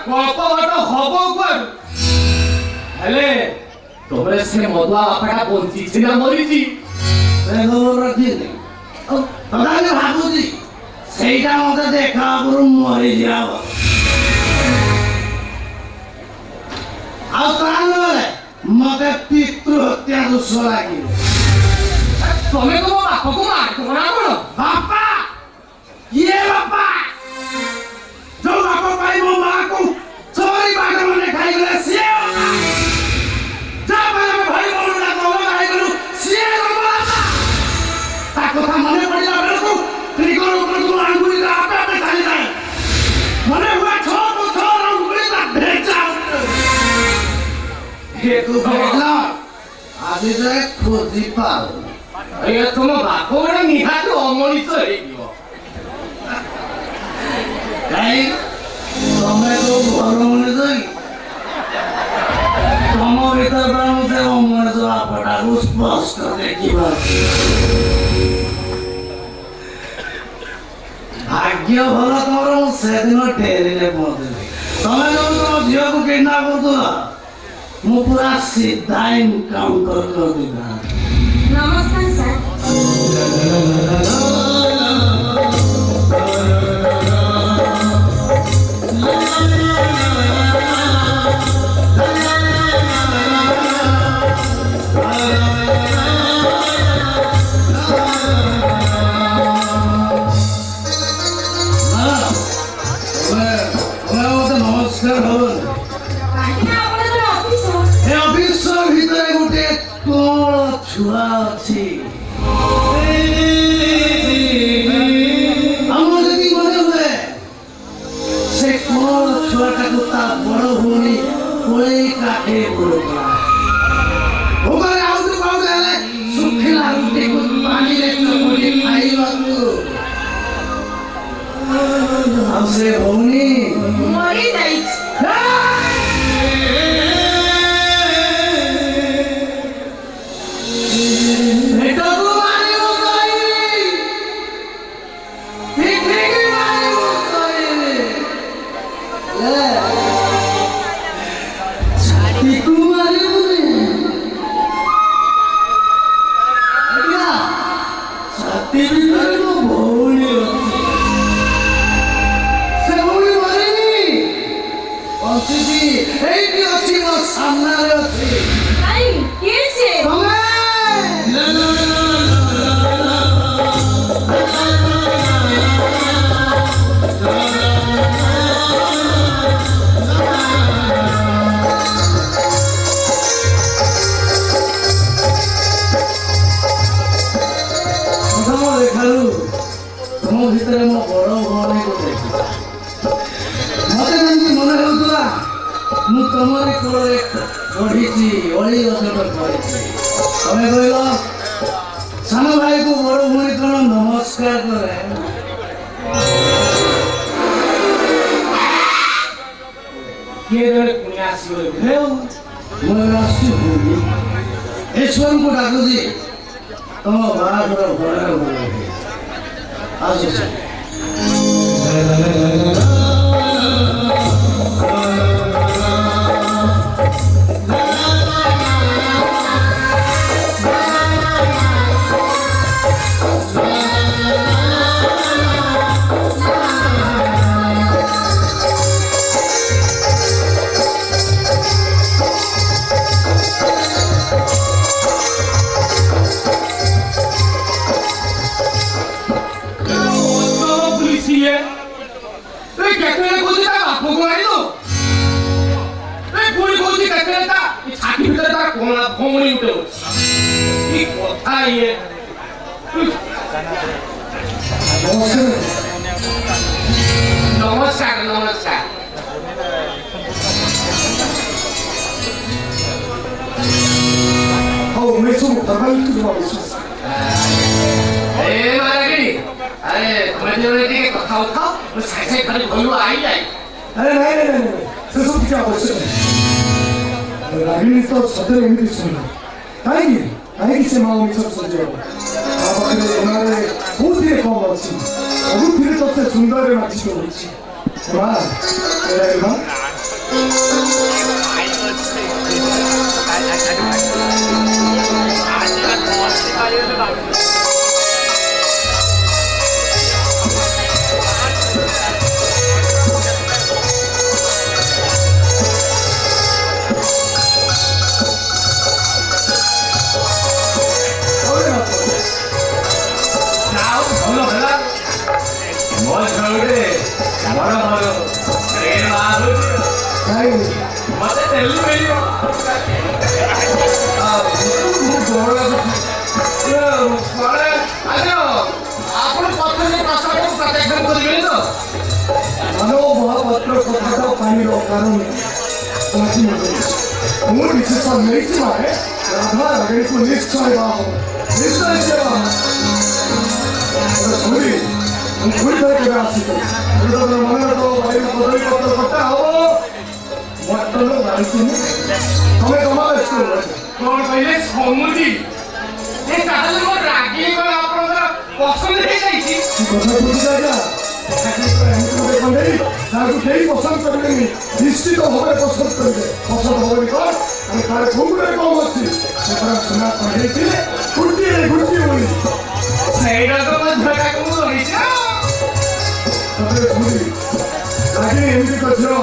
କଳ୍ପ ବାଟ ହବ କୁଆଡୁ? ହେଲେ ତମେ ସେ ମଦୁଆ ବାପାଟା ବଞ୍ଚିଛି ନା ମରିଛି? ସେ ଖବର ରଖିନି। ତଥାପି ଭାବୁଛି ସେଇଟା ମତେ ଦେଖା ଆଗରୁ ମରିଯିବା। ଆଉ ତା ନହେଲେ ମତେ ପିତୃ ହତ୍ୟା ଦୋଷ ଲାଗିବ। ତମେ ତମ ବାପାକୁ ମାରିଥିବ ନା କଣ? ବାପା କିଏ ବାପା? ଯୋଉ ବାପା ପାଇଁ ମୋ ମାଆକୁ ଚୋରି ବାଟ ମାନେ ଖାଇଗଲେ ସିଏ ବାପା। ଯାହା ପାଇଁ ଆମେ ଭାଇ ଭଉଣୀଟା ଦମନ ଖାଇଗଲୁ ସିଏ ବାପା। ତା କଥା ମନେ ପଡ଼ିଲା ବେଳକୁ ତ୍ରିକୋଣ ଉପରକୁ ଆଙ୍ଗୁଳିଟା ଆପେ ଆପେ ଚାଲିଯାଏ। ମନେ ହୁଏ ଛୋଟ ଛୋଟ ଆଙ୍ଗୁଳିଟା ଭେଜା। ଆଜି ଯାଏ ଖୋଜି ପାରୁନି। ଆଜ୍ଞା ତମ ବାପ ଗୋଟେ ନିହାତି ଅମଣିଷ ହେଇଯିବ। କାହିଁ ତମେ କୋଉ ଭଲ ମଣିଷ କି? ତମ ଭିତରେ ମୁଁ ସେ ମଣିଷ ବାପଟାକୁ ସ୍ପଷ୍ଟ ଦେଖିପାରୁଛି। ଭାଗ୍ୟ ଭଲ ତମର ମୁଁ ସେଦିନ ଡେରିରେ ପହଞ୍ଚିଲି। ତମେ ଯୋଉ ତମ ଝିଅକୁ କିଡନାପ କରୁଥିଲ ମୁଁ ପୁରା ସିଧା ଇନକାଉଣ୍ଟର କରିଦେଇଥାନ୍ତି। ନମସ୍କାର ସାର୍। ମତେ ନମସ୍କାର ହବନି। ଆଜ୍ଞା ଆପଣ ଜଣେ ଅଫିସର। ଏ ଅଫିସର ଭିତରେ ଗୋଟେ କଣ ଛୁଆ ଅଛି। ଆମର ଯଦି ମନେ ହୁଏ ସେ କଣ ଛୁଆଟାକୁ ତା ବଡ ଭଉଣୀ କୋଳେଇ କାଖେଇ ପଡୁଥିଲା। ଭୋଗରେ ଆଉଟୁ ପାଉଟୁ ହେଲେ ଶୁଖିଲା ରୁଟିକୁ ପାଣିରେ ଚକୁଟି ଖାଇବାକୁ। ଆଉ ସେ ଭଉଣୀ ମରିଯାଇଛି। ଭେଟକୁ ମାରିବ କହିବି, ପିଠିକି ମାରିବ କହିବି, ଛାତିକୁ ମାରିବୁନି। ଆଜ୍ଞା ଛାତି ଭିତରେ ମୋ ଭଉଣୀ ଅଛି। ସେ ଭଉଣୀ ମରିନି, ବଞ୍ଚିଛି। ଏଇଠି ଅଛି ମୋ ସାମ୍ନାରେ ଅଛି। କାଇଁ କିଏ ସେ? ତମେ ଦେଖାଲୁ ତମ ଭିତରେ ମୋ ବଡ ଭଉଣୀକୁ ଦେଖି ମତେ ଯେମିତି ମନେ ହେଉଥିଲା ମୁଁ ତମରି କୋଳରେ ପଢିଛି, ଅଳି ଅଝଟ କରିଛି। तमें कहल सान भाई को बड़ भूमि कौन नमस्कार करे किए जड़े पुण्य आसीगले ईश्वर को डाकुची तुम बाहाघर भर आस भौमणी उठे कथा ये नमस्कार नमस्कार मैं सब फरमाइश की बात ए मारे अरे तुम्हें जो है कथा उठाओ मैं सही खाली भलो आई जाए अरे नहीं से सब क्या आवश्यक है रागिनी तो सदर एमती सुन कहीं से माओ सब सजे आप अगले हमारे बहुत ही कम अच्छी अभी फिर सबसे सुंदर है अच्छी तो अच्छी वाह तेरा निश्चित भाव पसंद करेंगे पसंद होगा कौन हम तारे घूमने कौन अच्छी सेपरा सुना पढ़े के गुट्टी बोली सही ना तो मत भगा को बोली जा तबे सुनी आगे एमती कछो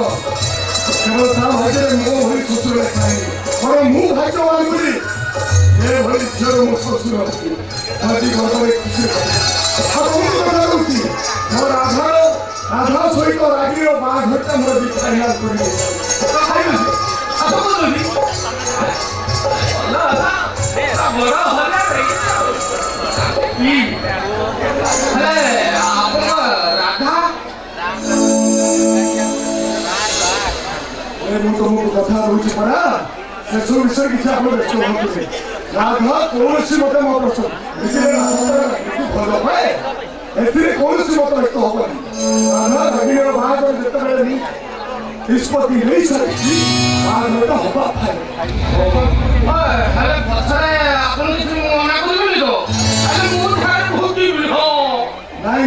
केवल ता भाजे मो होई ससुर खाई और मु भाग्यवान बोली ये भली झर मो ससुर आदि घरे खुशी अब मु कथा कहती और आधा सहित रागी और बाघटा मोर विचार करी अब बोली ना बड़ा होना नहीं अरे आप राधा ए मु तो मु कथा होची पड़ा से सब विषय की आप व्यस्त होते राधा कौन सी मत मो प्रश्न इसलिए राधा भलो है एथिरे कौन सी मत व्यक्त होबनी राधा रागी और बाघ और जत बेले नहीं निष्पत्ति नहीं सकती बाघटा होबा अरे पछरे आपन किछ मना करबे तो अरे मु ठार भोगी बिहो नहीं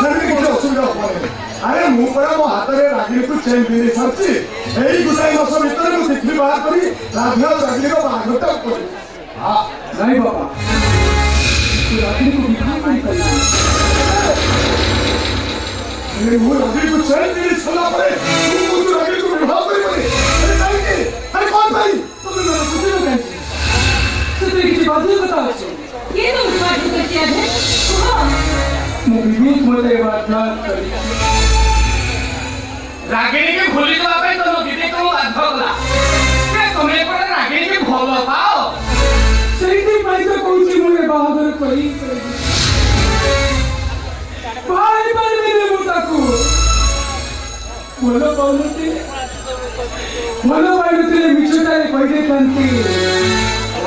सर किछ असुविधा होबनी अरे मु परा मो हाथ रे रागी को चेन दे सरची एई गुसाई मास भीतर मु तिथि बाहर करी राधा और रागी को बाघटा करी हां नहीं बाबा तू रागी को विवाह नहीं करना अरे वो रागी को चेन दे सला पड़े तू मुझे रागी को विवाह करी बनी अरे नहीं के अरे कौन भाई तुम मेरा पूछो कैसे सुते की बात बताओ ये तो बात करती है तो मु विवेक मोरे बात करी रागिनी के भूली तो आपे तो दीदी को अधगला के तुम्हें पर रागिनी के भोलो पाओ सही थी भाई तो कौन सी मुझे बहादुर करी भाई भाई मेरे मुता को बोलो भाई तेरे मिचुटा रे कोई दे तंती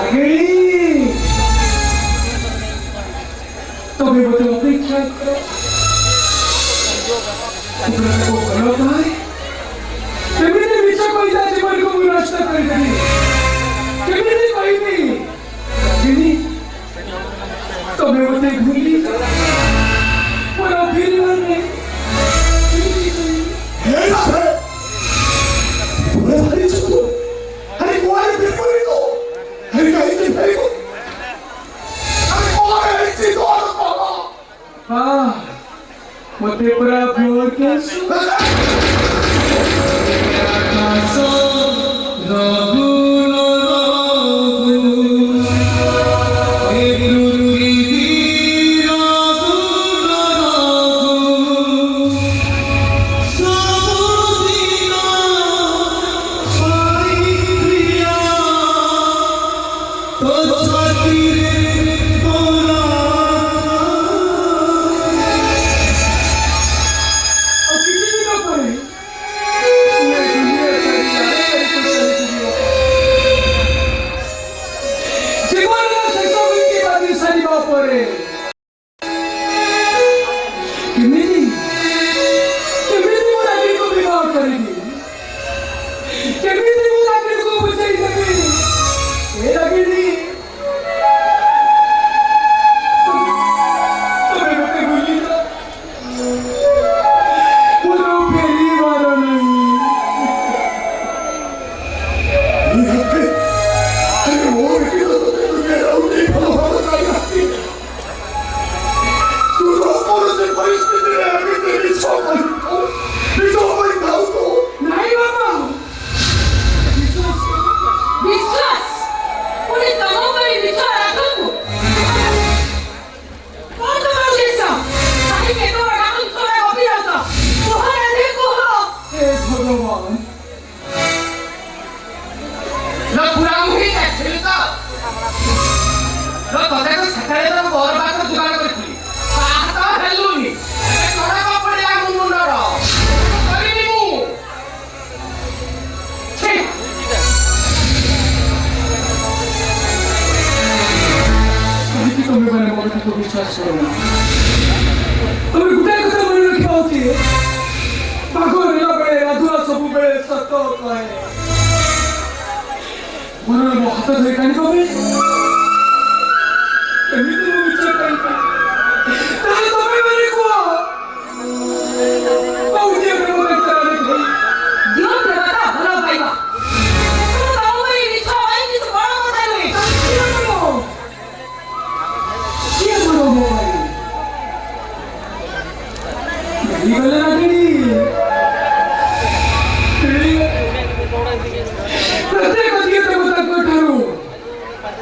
रागिणी तुम्हें मुझे अपेक्षा करो को भलो भाई केमिति विचार कोई जाति पर को नष्ट कर देनी केमिति कोई नहीं रागिणी तुम्हें मुझे भूली पूरा फिर वाले हे ना हरी चुतो हरी कुआरे बिल्कुल तो हरी कहीं नहीं फेरी को हरी कुआरे इसी तो आदत पागा हाँ मुझे पूरा प्योर कैसे आकाशों रघु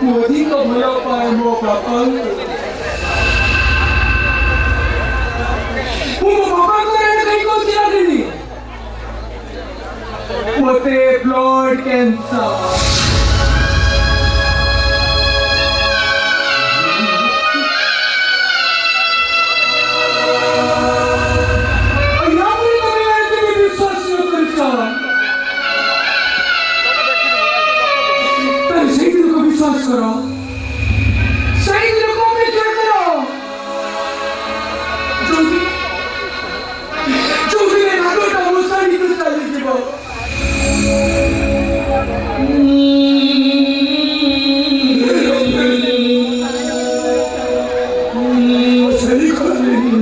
मोदी को भलो पाए मो पापा को रहने कहीं को चिरा देनी मोते ब्लड कैंसर विश्वास करो सही लोगों में क्या करो जो भी मैं ना करता वो सारी तो चली जीवो सही कर नहीं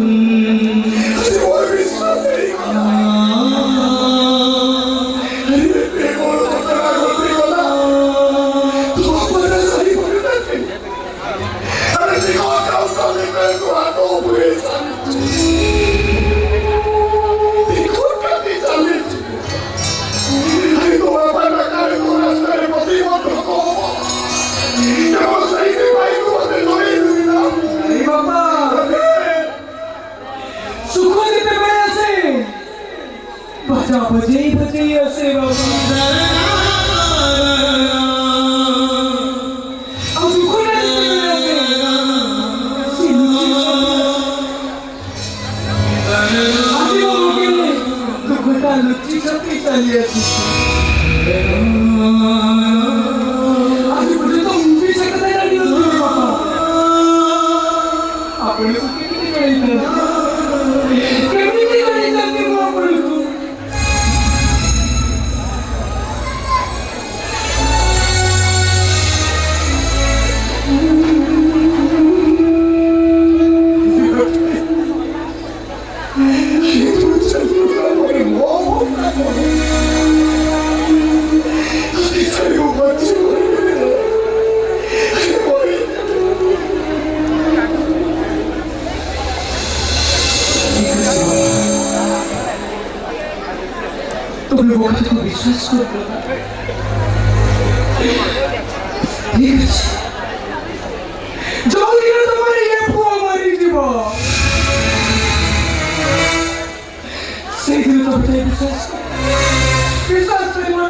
ऐसे वो विश्वास नहीं अरे देखो तो करा देखो ना बजे ऐसे लुच्ची छपी चलिए आज मुझे तो मूवी তুমি ମୋ କଥାକୁ ବିଶ୍ୱାସ କରିବ ଠିକ ଅଛି ଯୋଉଦିନ ତମର ଇଏ ପୁଅ ମରିଯିବ ସେଇଦିନ ତମେ ଯାଇ ବିଶ୍ୱାସ କରିବ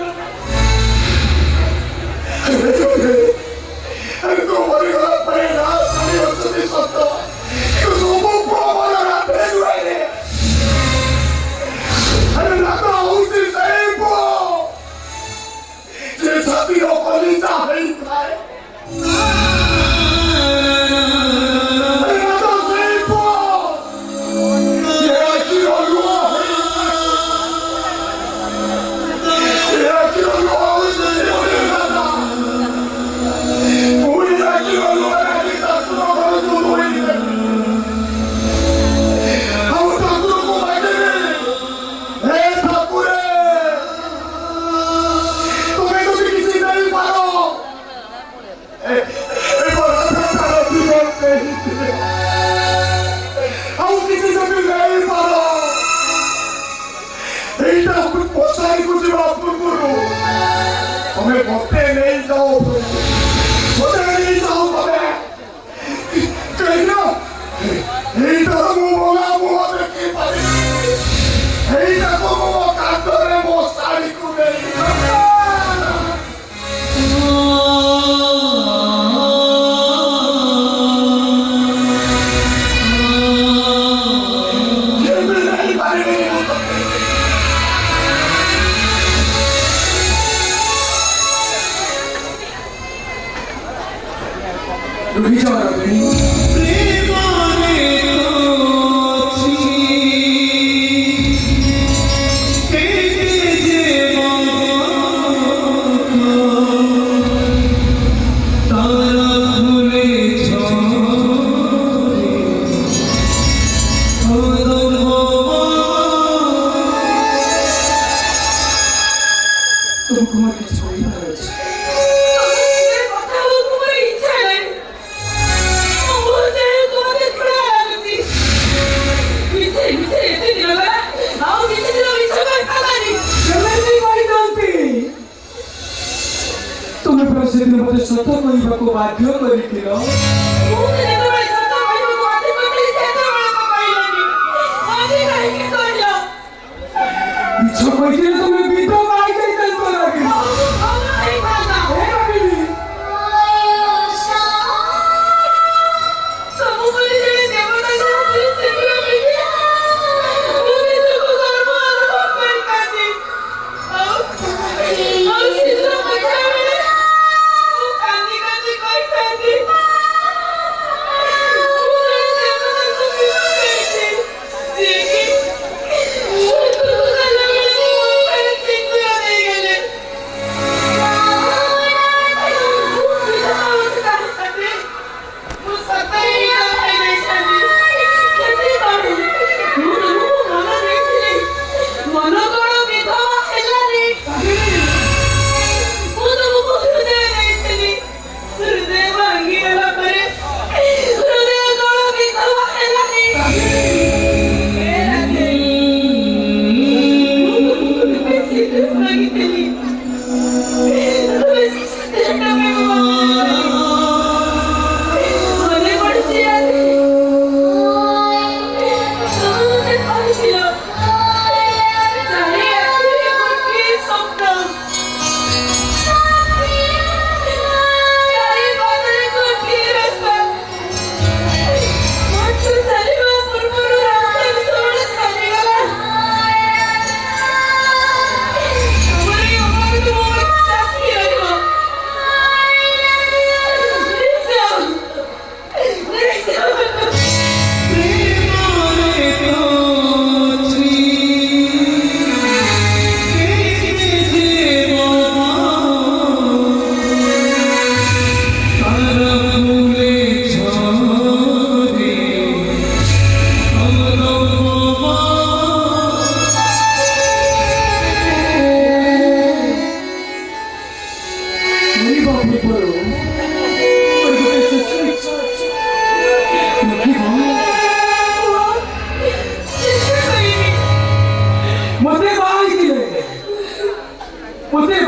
हमें भक्ते नहीं जाओ भक्ते नहीं जाओ हमें कहीं ना यही तो मुंह बोला मुंह देखी पारी यही तो मुंह कांटोरे मुंह साड़ी को नहीं ସତ କହିବାକୁ ବାଧ୍ୟ କରିଥିଲ ମିଛ କହିଥିଲେ ତମେ ବିଧବା ହେଇଯାଇଥାନ୍ତ ଲାଗି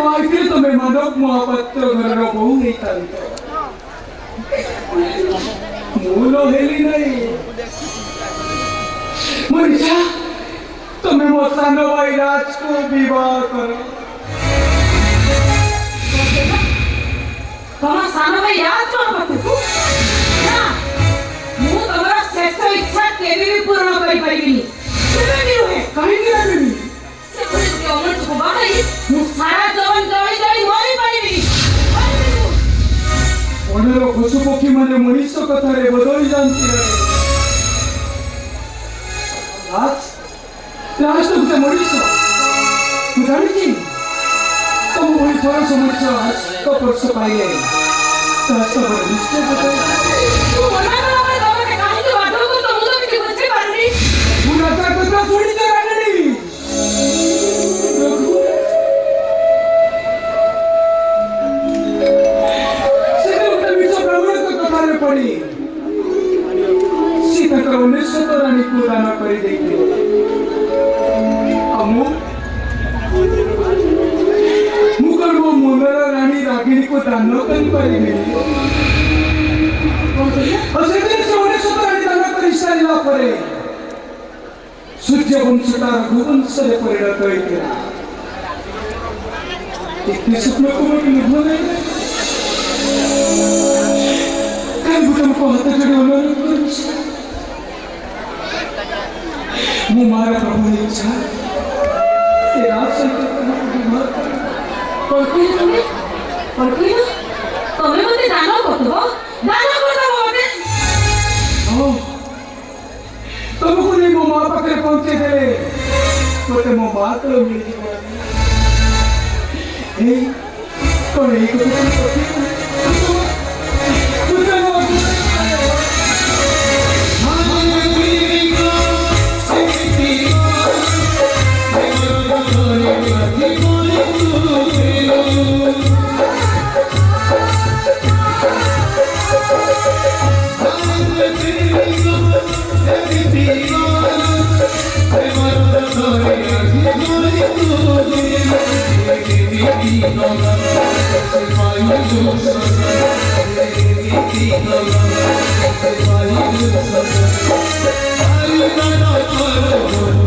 बाहर तुम्हें मानव महापात्र घर बहु नहीं तारी मूलो हेली नहीं मुझे तुम्हें वो सानो भाई राज को विवाह करो ତମ ସାନ ଭାଇ ରାଜ କଣ ପାଖକୁ ନା ମୁଁ ତମର ଶେଷ ଇଚ୍ଛା କେବେ ବି ପୂରଣ କରିପାରିବିନି କେବେ ବି ନୁହେଁ କାହିଁକି ଆଣିବି ସେଭଳି ଗୋଟେ ଅମୃତକୁ ବାହାଇ ମୁଁ ସାରା ଜୀବନ ଜଳି ଜଳି ମରିପାରିବିନି ବଣର ପଶୁ ପକ୍ଷୀ ମାନେ ମଣିଷ କଥାରେ ବଦଳି ଯାଆନ୍ତି ରାଜ ତ ଗୋଟେ ମଣିଷ ମୁଁ ଜାଣିଛି ତମ ଭଳି ଫରସ ମଣିଷ ହାତ ବର୍ଷ ପାଇଲେ ତା ସହ ନିଶ୍ଚୟ ତୁ ମନା କର ଭାଇ ତମେ କାହିଁକି ବାଧ୍ୟ କରୁଛ ମୁଁ ତ କିଛି ବୁଝିପାରୁନି ମୁଁ ରାଜା କଥା ଶୁଣିଛ ରାଣୀ ସେ ଗୋଟେ ବିଷ ବ୍ରାହ୍ମଣଙ୍କ କଥାରେ ପଡ଼ି ସେ ତାଙ୍କର 19 ରାଣୀକୁ ଦାନ କରିଦେଇଥିଲେ ଆଉ ମୁଁ କଣ ମୋ ମନର ରାଣୀ ରାଗିଣୀକୁ ଦାନ କରିପାରିବି ଆଉ ସେଦିନ ସେ 19 ରାଣୀ ଦାନ କରିସାରିଲା ପରେ ସୂର୍ଯ୍ୟବଂଶ ତାର ରଘୁବଂଶରେ ପରିଣତ ହୋଇଥିଲା ଏତେ ସ୍ୱପ୍ନକୁ ମୋର ନିଭ ନାହିଁ କାହିଁକି ତମକୁ ହାତ ଯୋଡ଼ି ଅନୁରୋଧ କରୁଛି ମୋ ମାର ପ୍ରଭୁ ଇଚ୍ଛା ସେ ରାଜ ସହିତ ତମକୁ ବିବାହ କରେ କଳ୍ପନା ତମେ ମତେ ଦାନ କରିଦବ ମତେ तुमको नहीं मो माँ पाखे पहुंचे थे तो मो माँ तो मिली कौन एक Thank you.